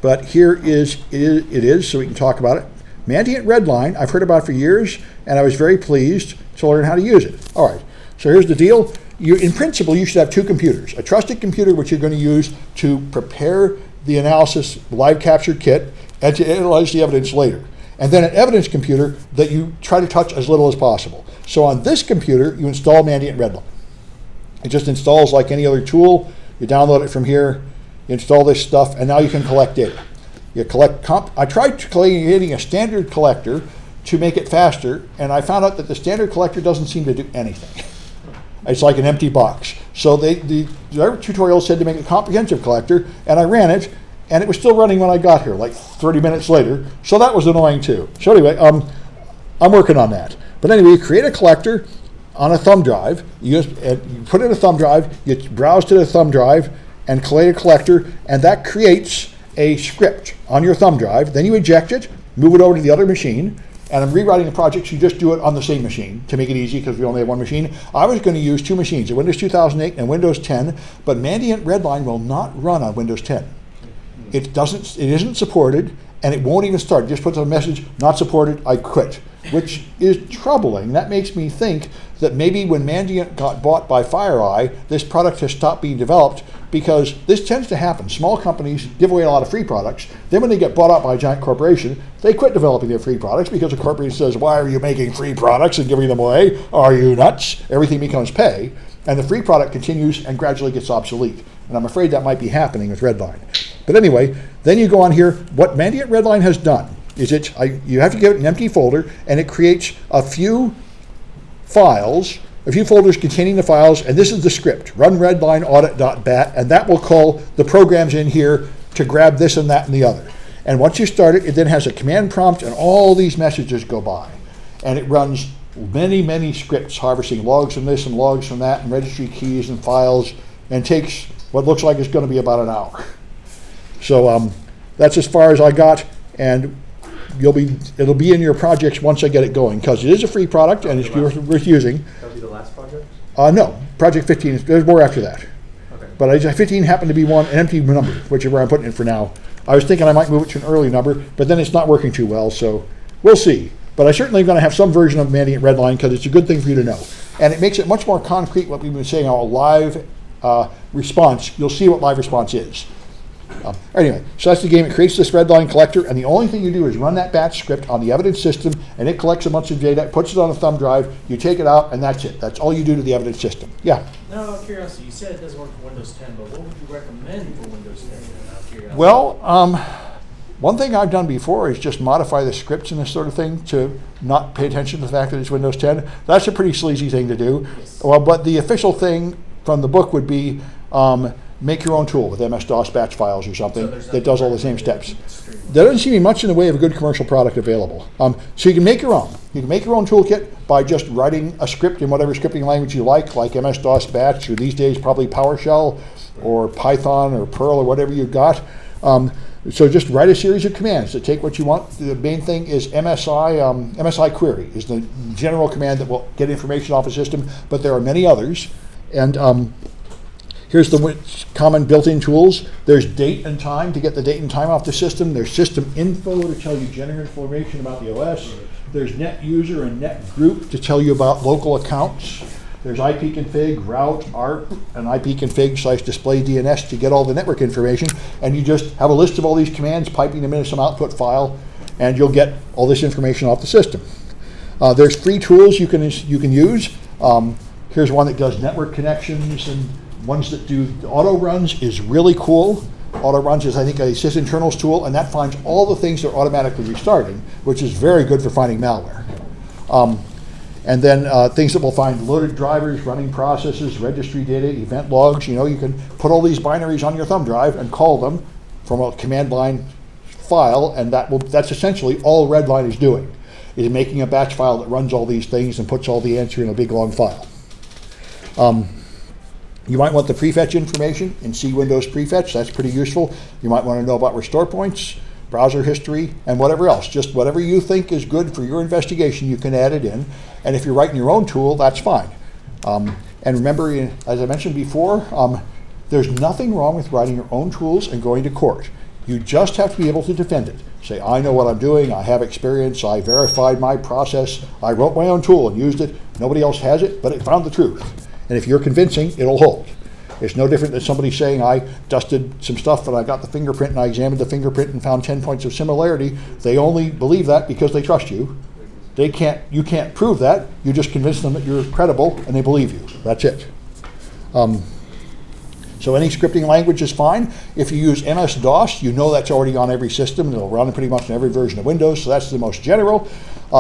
But here it is, so we can talk about it. Mandia and Redline, I've heard about it for years, and I was very pleased to learn how to use it. All right, so here's the deal. In principle, you should have two computers. A trusted computer, which you're going to use to prepare the analysis live capture kit and to analyze the evidence later. And then an evidence computer that you try to touch as little as possible. So on this computer, you install Mandia and Redline. It just installs like any other tool. You download it from here, you install this stuff, and now you can collect data. You collect I tried creating a standard collector to make it faster, and I found out that the standard collector doesn't seem to do anything. It's like an empty box. So their tutorial said to make a comprehensive collector, and I ran it, and it was still running when I got here, like 30 minutes later. So that was annoying too. So anyway, I'm working on that. But anyway, you create a collector on a thumb drive. You put it in a thumb drive, you browse to the thumb drive, and create a collector, and that creates a script on your thumb drive. Then you eject it, move it over to the other machine, and I'm rewriting the project so you just do it on the same machine to make it easy because we only have one machine. I was going to use two machines, a Windows 2008 and Windows 10, but Mandia and Redline will not run on Windows 10. It isn't supported, and it won't even start. It just puts a message, not supported, I quit, which is troubling. That makes me think that maybe when Mandia got bought by FireEye, this product has stopped being developed because this tends to happen. Small companies give away a lot of free products. Then when they get bought out by a giant corporation, they quit developing their free products because the corporation says, why are you making free products and giving them away? Are you nuts? Everything becomes pay. And the free product continues and gradually gets obsolete. And I'm afraid that might be happening with Redline. But anyway, then you go on here. What Mandia and Redline has done is you have to give it an empty folder, and it creates a few files, a few folders containing the files, and this is the script, run redline audit.bat, and that will call the programs in here to grab this and that and the other. And once you start it, it then has a command prompt, and all these messages go by. And it runs many, many scripts, harvesting logs from this and logs from that, and registry keys and files, and takes what looks like it's going to be about an hour. So that's as far as I got, and it'll be in your projects once I get it going, because it is a free product and it's worth using. That'll be the last project? No, project 15, there's more after that. Okay. But 15 happened to be an empty number, which is where I'm putting it for now. I was thinking I might move it to an early number, but then it's not working too well, so we'll see. But I certainly am going to have some version of Mandia at Redline, because it's a good thing for you to know. And it makes it much more concrete what we've been saying, a live response. You'll see what live response is. Anyway, so that's the game. It creates this Redline collector, and the only thing you do is run that batch script on the evidence system, and it collects a bunch of data, puts it on a thumb drive, you take it out, and that's it. That's all you do to the evidence system. Yeah? Now, out of curiosity, you said it doesn't work for Windows 10, but what would you recommend for Windows 10? Out of curiosity? Well, one thing I've done before is just modify the scripts and this sort of thing to not pay attention to the fact that it's Windows 10. That's a pretty sleazy thing to do. Yes. Well, but the official thing from the book would be make your own tool with MS-DOS batch files or something that does all the same steps. There doesn't seem to be much in the way of a good commercial product available. So you can make your own. You can make your own toolkit by just writing a script in whatever scripting language you like MS-DOS batch, or these days probably PowerShell or Python or Perl or whatever you've got. So just write a series of commands that take what you want. The main thing is MSI query is the general command that will get information off a system, but there are many others. And here's the common built-in tools. There's date and time to get the date and time off the system. There's system info to tell you general information about the OS. There's net user and net group to tell you about local accounts. There's ipconfig, route, ARP, and ipconfig/display DNS to get all the network information. And you just have a list of all these commands, piping them into some output file, and you'll get all this information off the system. There's free tools you can use. Here's one that does network connections, and ones that do auto runs is really cool. Auto runs is, I think, a sysinternals tool, and that finds all the things that are automatically restarting, which is very good for finding malware. And then things that will find loaded drivers, running processes, registry data, event logs. You can put all these binaries on your thumb drive and call them from a command line file, and that's essentially all Redline is doing, is making a batch file that runs all these things and puts all the answer in a big long file. You might want the prefetch information in C Windows prefetch. That's pretty useful. You might want to know about restore points, browser history, and whatever else. Just whatever you think is good for your investigation, you can add it in. And if you're writing your own tool, that's fine. And remember, as I mentioned before, there's nothing wrong with writing your own tools and going to court. You just have to be able to defend it. Say, I know what I'm doing, I have experience, I verified my process, I wrote my own tool and used it. Nobody else has it, but it found the truth. And if you're convincing, it'll hold. It's no different than somebody saying, I dusted some stuff and I got the fingerprint and I examined the fingerprint and found 10 points of similarity. They only believe that because they trust you. You can't prove that. You just convince them that you're credible and they believe you. That's it. So any scripting language is fine. If you use MS-DOS, you know that's already on every system. It'll run pretty much on every version of Windows, so that's the most general.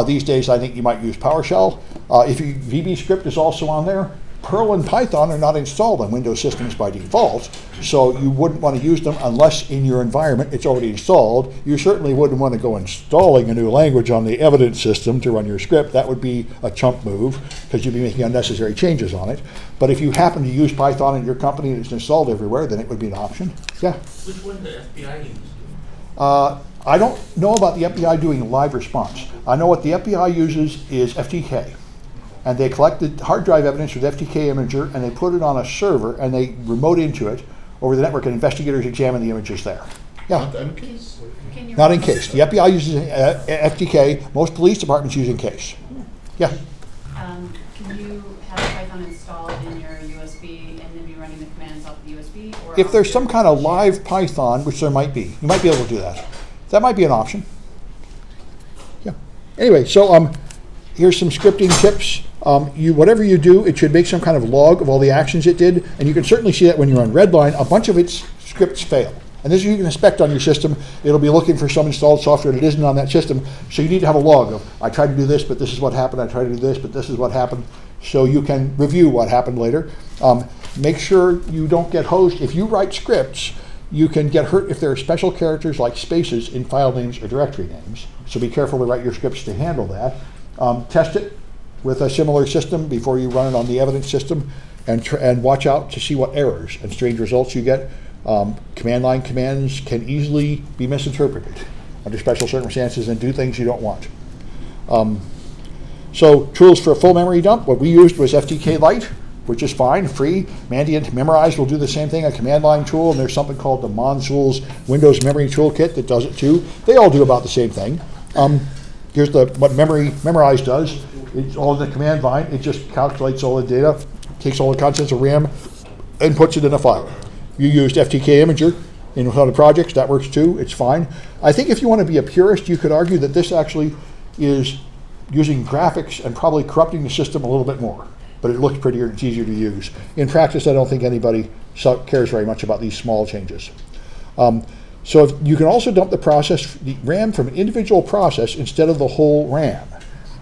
These days, I think you might use PowerShell. VBScript is also on there. Perl and Python are not installed on Windows systems by default, so you wouldn't want to use them unless in your environment it's already installed. You certainly wouldn't want to go installing a new language on the evidence system to run your script. That would be a chump move because you'd be making unnecessary changes on it. But if you happen to use Python in your company and it's installed everywhere, then it would be an option. Yeah? Which one the FBI uses? I don't know about the FBI doing live response. I know what the FBI uses is FTK. And they collect the hard drive evidence with FTK Imager, and they put it on a server, and they remote into it over the network, and investigators examine the images there. Yeah. Not Encase? Not Encase. The FBI uses FTK. Most police departments use Encase. Yeah. Can you have Python installed in your USB and then be running the commands off the USB? Or If there's some kind of live Python, which there might be, you might be able to do that. That might be an option. Yeah. Anyway, so here's some scripting tips. Whatever you do, it should make some kind of log of all the actions it did, and you can certainly see that when you're on Redline, a bunch of its scripts fail. And this you can inspect on your system. It'll be looking for some installed software that isn't on that system. So you need to have a log of, I tried to do this, but this is what happened. I tried to do this, but this is what happened. So you can review what happened later. Make sure you don't get hosed. If you write scripts, you can get hurt if there are special characters like spaces in file names or directory names. So be careful to write your scripts to handle that. Test it with a similar system before you run it on the evidence system, and watch out to see what errors and strange results you get. Command line commands can easily be misinterpreted under special circumstances and do things you don't want. So tools for a full memory dump, what we used was FTK Lite, which is fine, free. Mandia and Memorize will do the same thing, a command line tool, and there's something called the Tools Windows Memory Toolkit that does it too. They all do about the same thing. Here's what Memorize does. It's all in the command line. It just calculates all the data, takes all the contents of RAM, and puts it in a file. You used FTK Imager in other projects, that works too, it's fine. I think if you want to be a purist, you could argue that this actually is using graphics and probably corrupting the system a little bit more, but it looks prettier and it's easier to use. In practice, I don't think anybody cares very much about these small changes. So you can also dump the RAM from an individual process instead of the whole RAM,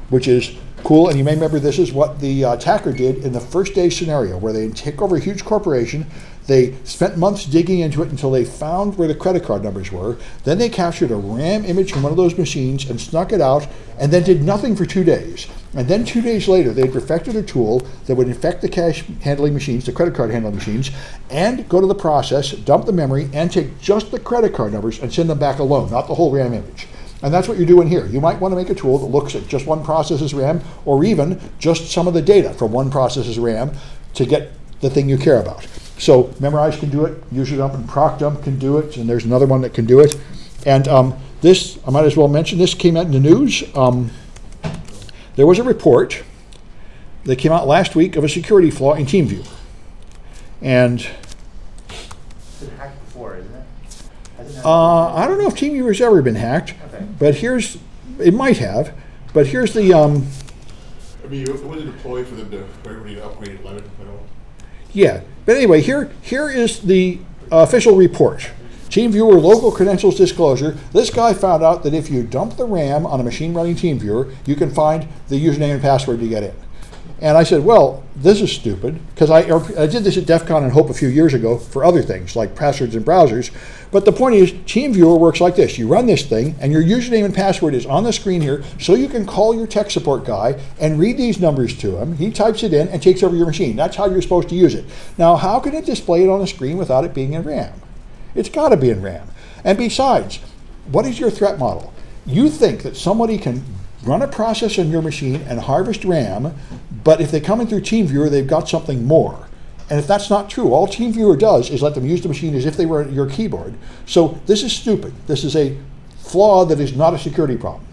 which is cool. And you may remember this is what the attacker did in the first day scenario, where they took over a huge corporation. They spent months digging into it until they found where the credit card numbers were. Then they captured a RAM image from one of those machines and snuck it out, and then did nothing for 2 days. And then 2 days later, they perfected a tool that would infect the cash handling machines, the credit card handling machines, and go to the process, dump the memory, and take just the credit card numbers and send them back alone, not the whole RAM image. And that's what you're doing here. You might want to make a tool that looks at just one process's RAM, or even just some of the data from one process's RAM to get the thing you care about. So Memorize can do it, User Dump and Proc Dump can do it, and there's another one that can do it. And this, I might as well mention, this came out in the news. There was a report that came out last week of a security flaw in Teamviewer. And It's been hacked before, isn't it? I don't know if Teamviewer's ever been hacked, Okay. but it might have, but here's the, I mean, it wasn't deployed for everybody to upgrade it, let it, you know. yeah. But anyway, here is the official report. Teamviewer local credentials disclosure. This guy found out that if you dump the RAM on a machine running Teamviewer, you can find the username and password to get in. And I said, well, this is stupid, because I did this at DEF CON and Hope a few years ago for other things, like passwords and browsers. But the point is, Teamviewer works like this. You run this thing, and your username and password is on the screen here, so you can call your tech support guy and read these numbers to him. He types it in and takes over your machine. That's how you're supposed to use it. Now, how can it display it on the screen without it being in RAM? It's got to be in RAM. And besides, what is your threat model? You think that somebody can run a process on your machine and harvest RAM, but if they come in through Teamviewer, they've got something more. And if that's not true, all Teamviewer does is let them use the machine as if they were at your keyboard. So this is stupid. This is a flaw that is not a security problem.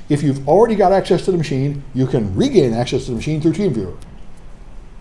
If you've already got access to the machine, you can regain access to the machine through Teamviewer.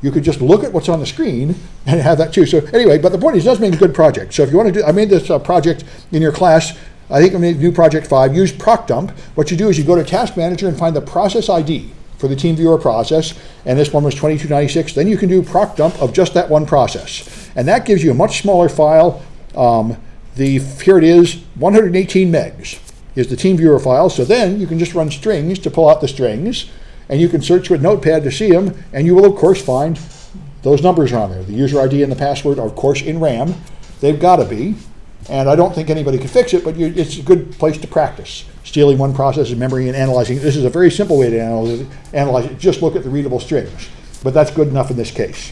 You could just look at what's on the screen and have that too. So anyway, but the point is, it does make a good project. So if you want to do, I made this project in your class. I think I made new project 5. Use proc dump. What you do is you go to Task Manager and find the process ID for the Teamviewer process, and this one was 2296. Then you can do proc dump of just that one process, and that gives you a much smaller file. Here it is, 118 megs is the Teamviewer file. So then you can just run strings to pull out the strings, and you can search with Notepad to see them, and you will of course find those numbers are on there. The user ID and the password are of course in RAM. They've got to be. And I don't think anybody could fix it, but it's a good place to practice. Stealing one process's memory and analyzing it. This is a very simple way to analyze it. Just look at the readable strings. But that's good enough in this case.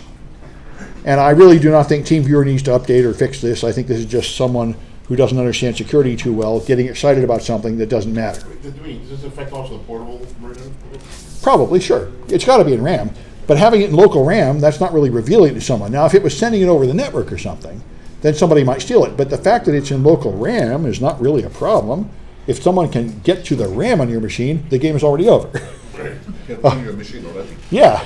And I really do not think Teamviewer needs to update or fix this. I think this is just someone who doesn't understand security too well, getting excited about something that doesn't matter. Does this affect also the portable version? Probably, sure. It's got to be in RAM. But having it in local RAM, that's not really revealing it to someone. Now, if it was sending it over the network or something, then somebody might steal it. But the fact that it's in local RAM is not really a problem. If someone can get to the RAM on your machine, the game is already over. You can your machine already. Yeah.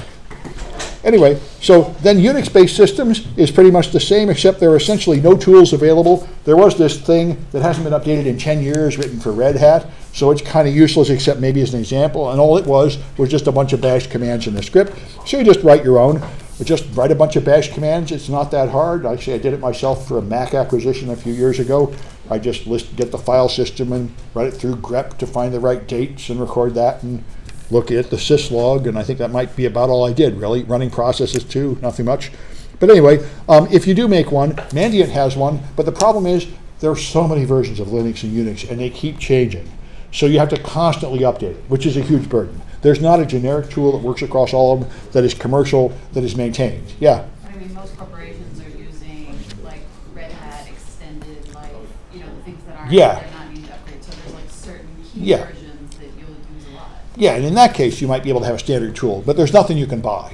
Anyway, so then Unix-based systems is pretty much the same, except there are essentially no tools available. There was this thing that hasn't been updated in 10 years written for Red Hat, so it's kind of useless except maybe as an example, and all it was just a bunch of bash commands in the script. So you just write your own. just write a bunch of bash commands. It's not that hard. Actually, I did it myself for a Mac acquisition a few years ago. I just get the file system and run it through grep to find the right dates and record that and look at the syslog, and I think that might be about all I did, really. Running processes too, nothing much. But anyway, if you do make one, Mandia has one, but the problem is there are so many versions of Linux and Unix, and they keep changing. So you have to constantly update it, which is a huge burden. There's not a generic tool that works across all of them that is commercial, that is maintained. Yeah? I mean, most corporations are using like Red Hat extended, like, the things that aren't, Yeah. they're not needing to upgrade. So there's like certain key Yeah. versions that you'll use a lot. Yeah, and in that case, you might be able to have a standard tool, but there's nothing you can buy.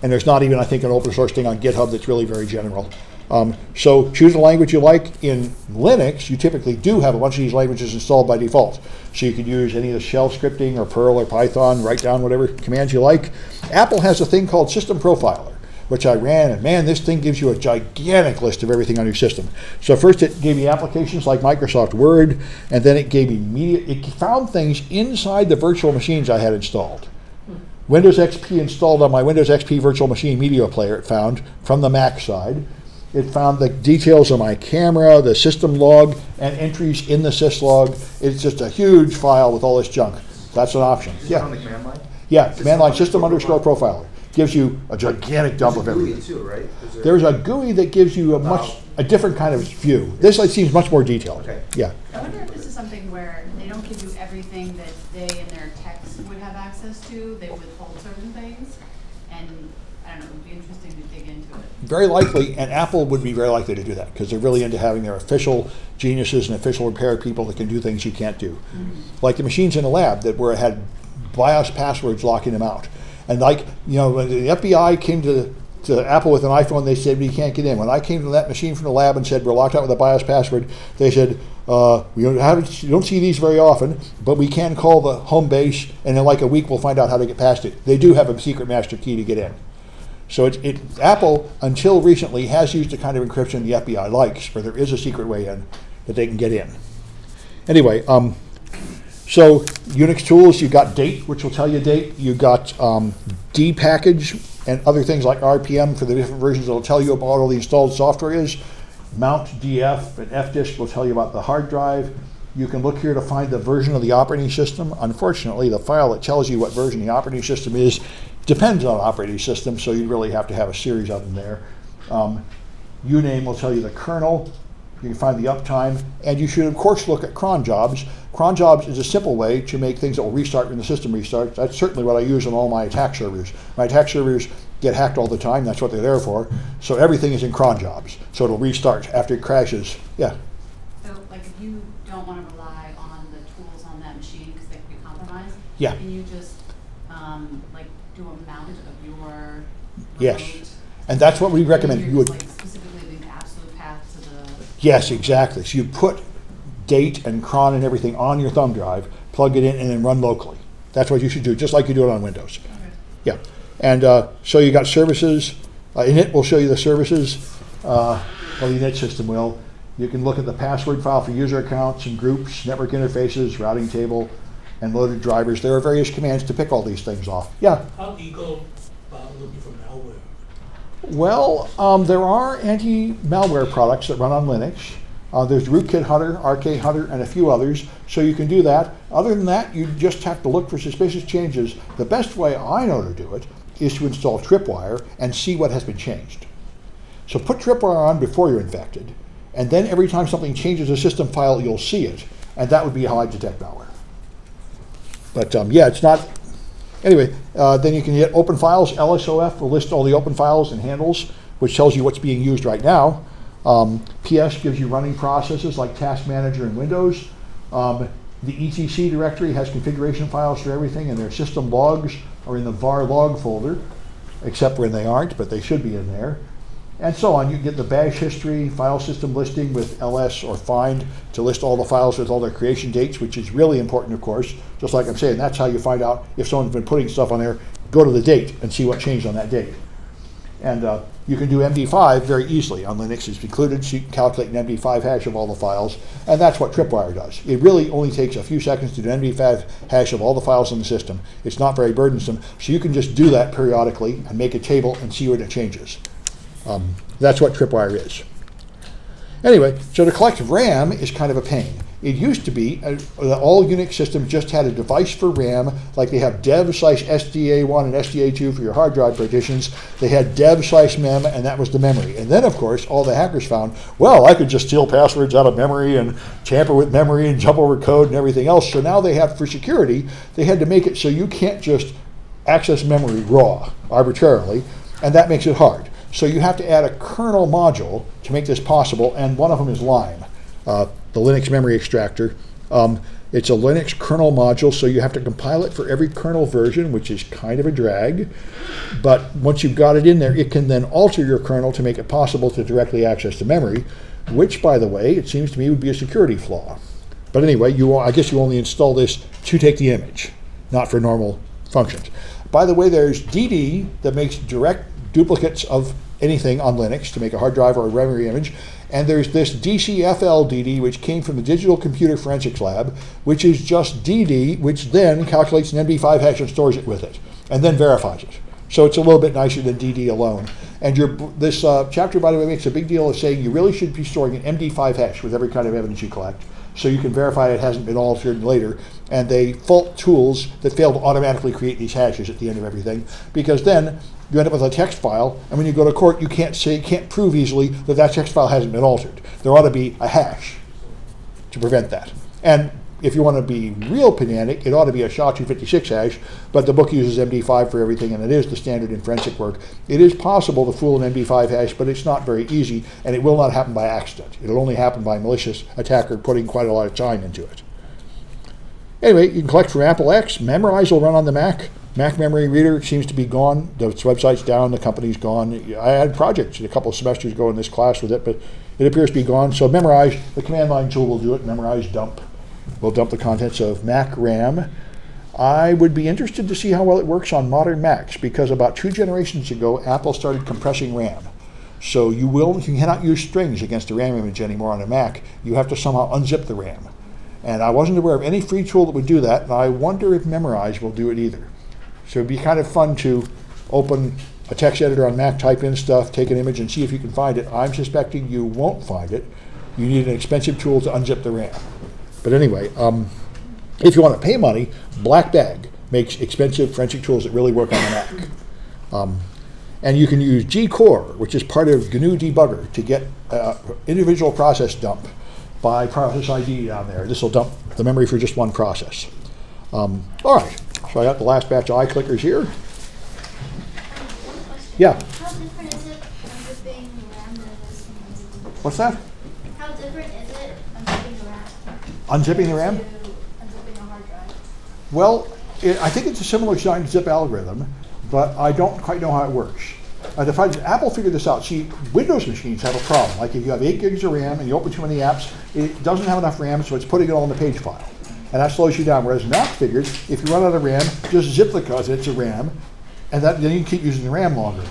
And there's not even, I think, an open source thing on GitHub that's really very general. So choose the language you like. In Linux, you typically do have a bunch of these languages installed by default. So you could use any of the shell scripting or Perl or Python, write down whatever commands you like. Apple has a thing called System Profiler, which I ran, and man, this thing gives you a gigantic list of everything on your system. So first it gave me applications like Microsoft Word, and then it gave me it found things inside the virtual machines I had installed. Windows XP installed on my Windows XP virtual machine media player, it found from the Mac side. It found the details of my camera, the system log, and entries in the syslog. It's just a huge file with all this junk. That's an option. Is it on the command line? Yeah, command line system_profiler. Gives you a gigantic dump of everything. There's a GUI too, right? There's a GUI that gives you a different kind of view. This seems much more detailed. Okay. Yeah. I wonder if this is something where they don't give you everything that they in their text would have access to. They withhold certain things, and I don't know. It would be interesting to dig into it. Very likely, and Apple would be very likely to do that because they're really into having their official geniuses and official repair people that can do things you can't do. Mm-hmm. Like the machines in the lab where it had BIOS passwords locking them out. And when the FBI came to Apple with an iPhone, they said, we can't get in. When I came to that machine from the lab and said, we're locked out with a BIOS password, they said, you don't see these very often, but we can call the home base, and in like a week we'll find out how to get past it. They do have a secret master key to get in. So Apple, until recently, has used the kind of encryption the FBI likes, where there is a secret way in that they can get in. Anyway, so Unix tools, you've got date, which will tell you date. You've got dpackage and other things like RPM for the different versions that will tell you about what all the installed software is. Mount DF and FDisk will tell you about the hard drive. You can look here to find the version of the operating system. Unfortunately, the file that tells you what version the operating system is depends on operating system, so you really have to have a series of them there. Uname will tell you the kernel. You can find the uptime, and you should, of course, look at cron jobs. Cron jobs is a simple way to make things that will restart when the system restarts. That's certainly what I use on all my attack servers. My attack servers get hacked all the time. That's what they're there for. So everything is in cron jobs. So it'll restart after it crashes. Yeah. So, like, if you don't want to rely on the tools on that machine because they can be compromised, Yeah. can you just do a mount of your Yes. remote? And that's what we recommend. You're You would. just, specifically the absolute path to the. Yes, exactly. So you put date and cron and everything on your thumb drive, plug it in, and then run locally. That's what you should do, just like you do it on Windows. Okay. Yeah. And so you got services. Init will show you the services. Well, the init system will. You can look at the password file for user accounts and groups, network interfaces, routing table, and loaded drivers. There are various commands to pick all these things off. Yeah? How do you go about looking for malware? Well, there are anti-malware products that run on Linux. There's Rootkit Hunter, RK Hunter, and a few others, so you can do that. Other than that, you just have to look for suspicious changes. The best way I know to do it is to install Tripwire and see what has been changed. So put Tripwire on before you're infected, and then every time something changes a system file, you'll see it, and that would be how I detect malware. But yeah, it's not. Anyway, then you can get open files. LSOF will list all the open files and handles, which tells you what's being used right now. PS gives you running processes like Task Manager in Windows. The etc directory has configuration files for everything, and their system logs are in the var log folder, except when they aren't, but they should be in there. And so on. You get the bash history, file system listing with ls or find to list all the files with all their creation dates, which is really important, of course. Just like I'm saying, that's how you find out if someone's been putting stuff on there. Go to the date and see what changed on that date. And you can do MD5 very easily on Linux. It's included, so you can calculate an MD5 hash of all the files, and that's what Tripwire does. It really only takes a few seconds to do an MD5 hash of all the files in the system. It's not very burdensome, so you can just do that periodically and make a table and see when it changes. That's what Tripwire is. Anyway, so to collect RAM is kind of a pain. It used to be that all Unix systems just had a device for RAM, like they have dev/SDA1 and SDA2 for your hard drive partitions. They had dev/mem, and that was the memory. And then, of course, all the hackers found, well, I could just steal passwords out of memory and tamper with memory and jump over code and everything else. So now they have, for security, they had to make it so you can't just access memory raw, arbitrarily, and that makes it hard. So you have to add a kernel module to make this possible, and one of them is Lime. The Linux memory extractor. It's a Linux kernel module, so you have to compile it for every kernel version, which is kind of a drag. But once you've got it in there, it can then alter your kernel to make it possible to directly access the memory, which, by the way, it seems to me would be a security flaw. But anyway, I guess you only install this to take the image, not for normal functions. By the way, there's DD that makes direct duplicates of anything on Linux to make a hard drive or a memory image. And there's this DCFL DD, which came from the Digital Computer Forensics Lab, which is just DD, which then calculates an MD5 hash and stores it with it, and then verifies it. So it's a little bit nicer than DD alone. And this chapter, by the way, makes a big deal of saying you really should be storing an MD5 hash with every kind of evidence you collect, so you can verify it hasn't been altered later. And they fault tools that fail to automatically create these hashes at the end of everything, because then you end up with a text file, and when you go to court, you can't prove easily that that text file hasn't been altered. There ought to be a hash to prevent that. And if you want to be real pedantic, it ought to be a SHA-256 hash, but the book uses MD5 for everything, and it is the standard in forensic work. It is possible to fool an MD5 hash, but it's not very easy, and it will not happen by accident. It'll only happen by a malicious attacker putting quite a lot of time into it. Anyway, you can collect from Apple X. Memorize will run on the Mac. Mac memory reader seems to be gone. The website's down, the company's gone. I had projects a couple of semesters ago in this class with it, but it appears to be gone. So Memorize, the command line tool will do it. Memorize dump will dump the contents of Mac RAM. I would be interested to see how well it works on modern Macs, because about 2 generations ago, Apple started compressing RAM. So you cannot use strings against a RAM image anymore on a Mac. You have to somehow unzip the RAM. And I wasn't aware of any free tool that would do that, and I wonder if Memorize will do it either. So it'd be kind of fun to open a text editor on Mac, type in stuff, take an image, and see if you can find it. I'm suspecting you won't find it. You need an expensive tool to unzip the RAM. But anyway, if you want to pay money, Black Bag makes expensive forensic tools that really work on the Mac. And you can use G-Core, which is part of GNU Debugger, to get individual process dump by process ID down there. This will dump the memory for just one process. All right. So I got the last batch of iClickers here. Yeah. How different is it unzipping the RAM than it is unzipping? What's that? How different is it unzipping the RAM? Unzipping the RAM? Unzipping a hard drive. Well, I think it's a similar giant zip algorithm, but I don't quite know how it works. Apple figured this out. See, Windows machines have a problem. Like if you have 8 gigs of RAM and you open too many apps, it doesn't have enough RAM, so it's putting it all in the page file. And that slows you down. Whereas Mac figured, if you run out of RAM, just zip the contents of RAM, and then you can keep using the RAM longer,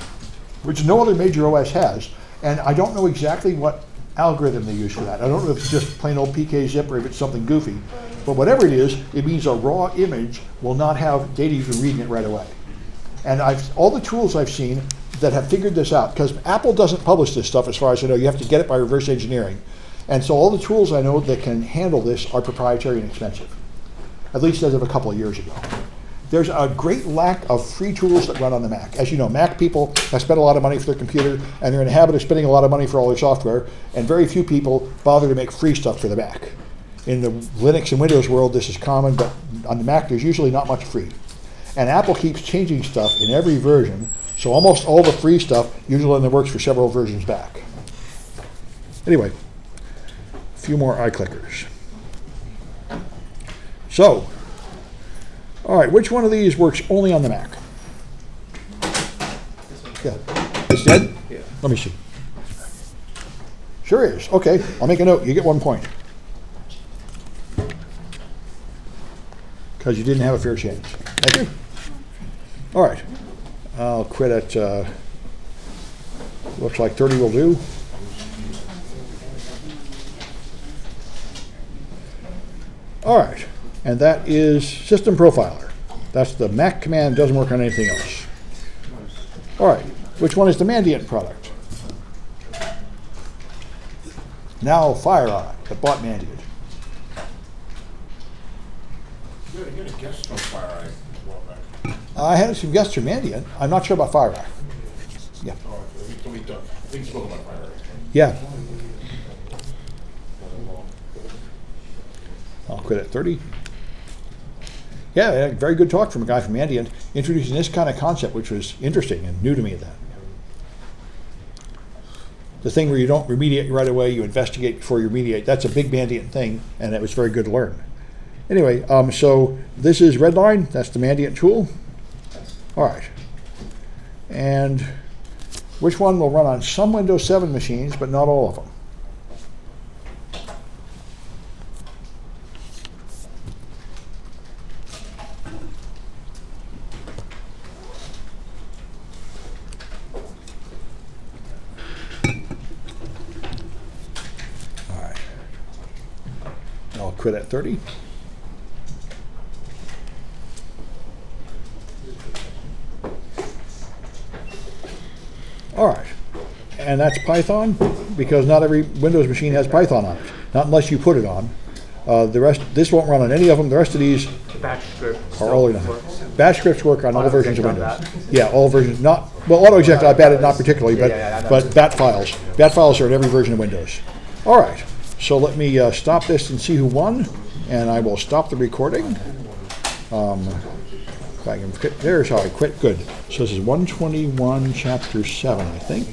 which no other major OS has. And I don't know exactly what algorithm they use for that. I don't know if it's just plain old PK zip or if it's something goofy. But whatever it is, it means a raw image will not have data you can read in it right away. And all the tools I've seen that have figured this out, because Apple doesn't publish this stuff as far as I know. You have to get it by reverse engineering. And so all the tools I know that can handle this are proprietary and expensive, at least as of a couple of years ago. There's a great lack of free tools that run on the Mac. As you know, Mac people have spent a lot of money for their computer, and they're in the habit of spending a lot of money for all their software, and very few people bother to make free stuff for the Mac. In the Linux and Windows world, this is common, but on the Mac, there's usually not much free. And Apple keeps changing stuff in every version, so almost all the free stuff usually only works for several versions back. Anyway, a few more iClickers. So, all right, which one of these works only on the Mac? Yeah, it's dead? Yeah. Let me see. Sure is. Okay, I'll make a note. You get 1 point. Because you didn't have a fair chance. Thank you. All right. I'll quit at Looks like 30 will do. All right, and that is System Profiler. That's the Mac command, doesn't work on anything else. All right, which one is the Mandia product? Now FireEye, the bought Mandia. You had a guest on FireEye a while back. I had some guests from Mandia. I'm not sure about FireEye. Yeah. Oh, we spoke about FireEye. Yeah. I'll quit at 30. Yeah, very good talk from a guy from Mandia introducing this kind of concept, which was interesting and new to me. That the thing where you don't remediate right away, you investigate before you remediate. That's a big Mandiant thing, and it was very good to learn. Anyway, so this is Redline. That's the Mandiant tool. All right. And which one will run on some Windows 7 machines, but not all of them? All right. I'll quit at 30. All right, and that's Python, because not every Windows machine has Python on it, not unless you put it on. The rest, this won't run on any of them. The rest of these Batch script are all in. works. Bash scripts work on all versions of Auto-exec Windows. on that. Yeah, all versions. Not well, auto-exec I batted not particularly, Yeah, but yeah, I know. but bat files. Bat files are in every version of Windows. All right, so let me stop this and see who won, and I will stop the recording. If I can quit, there's how I quit. Good. So this is 121, chapter 7, I think.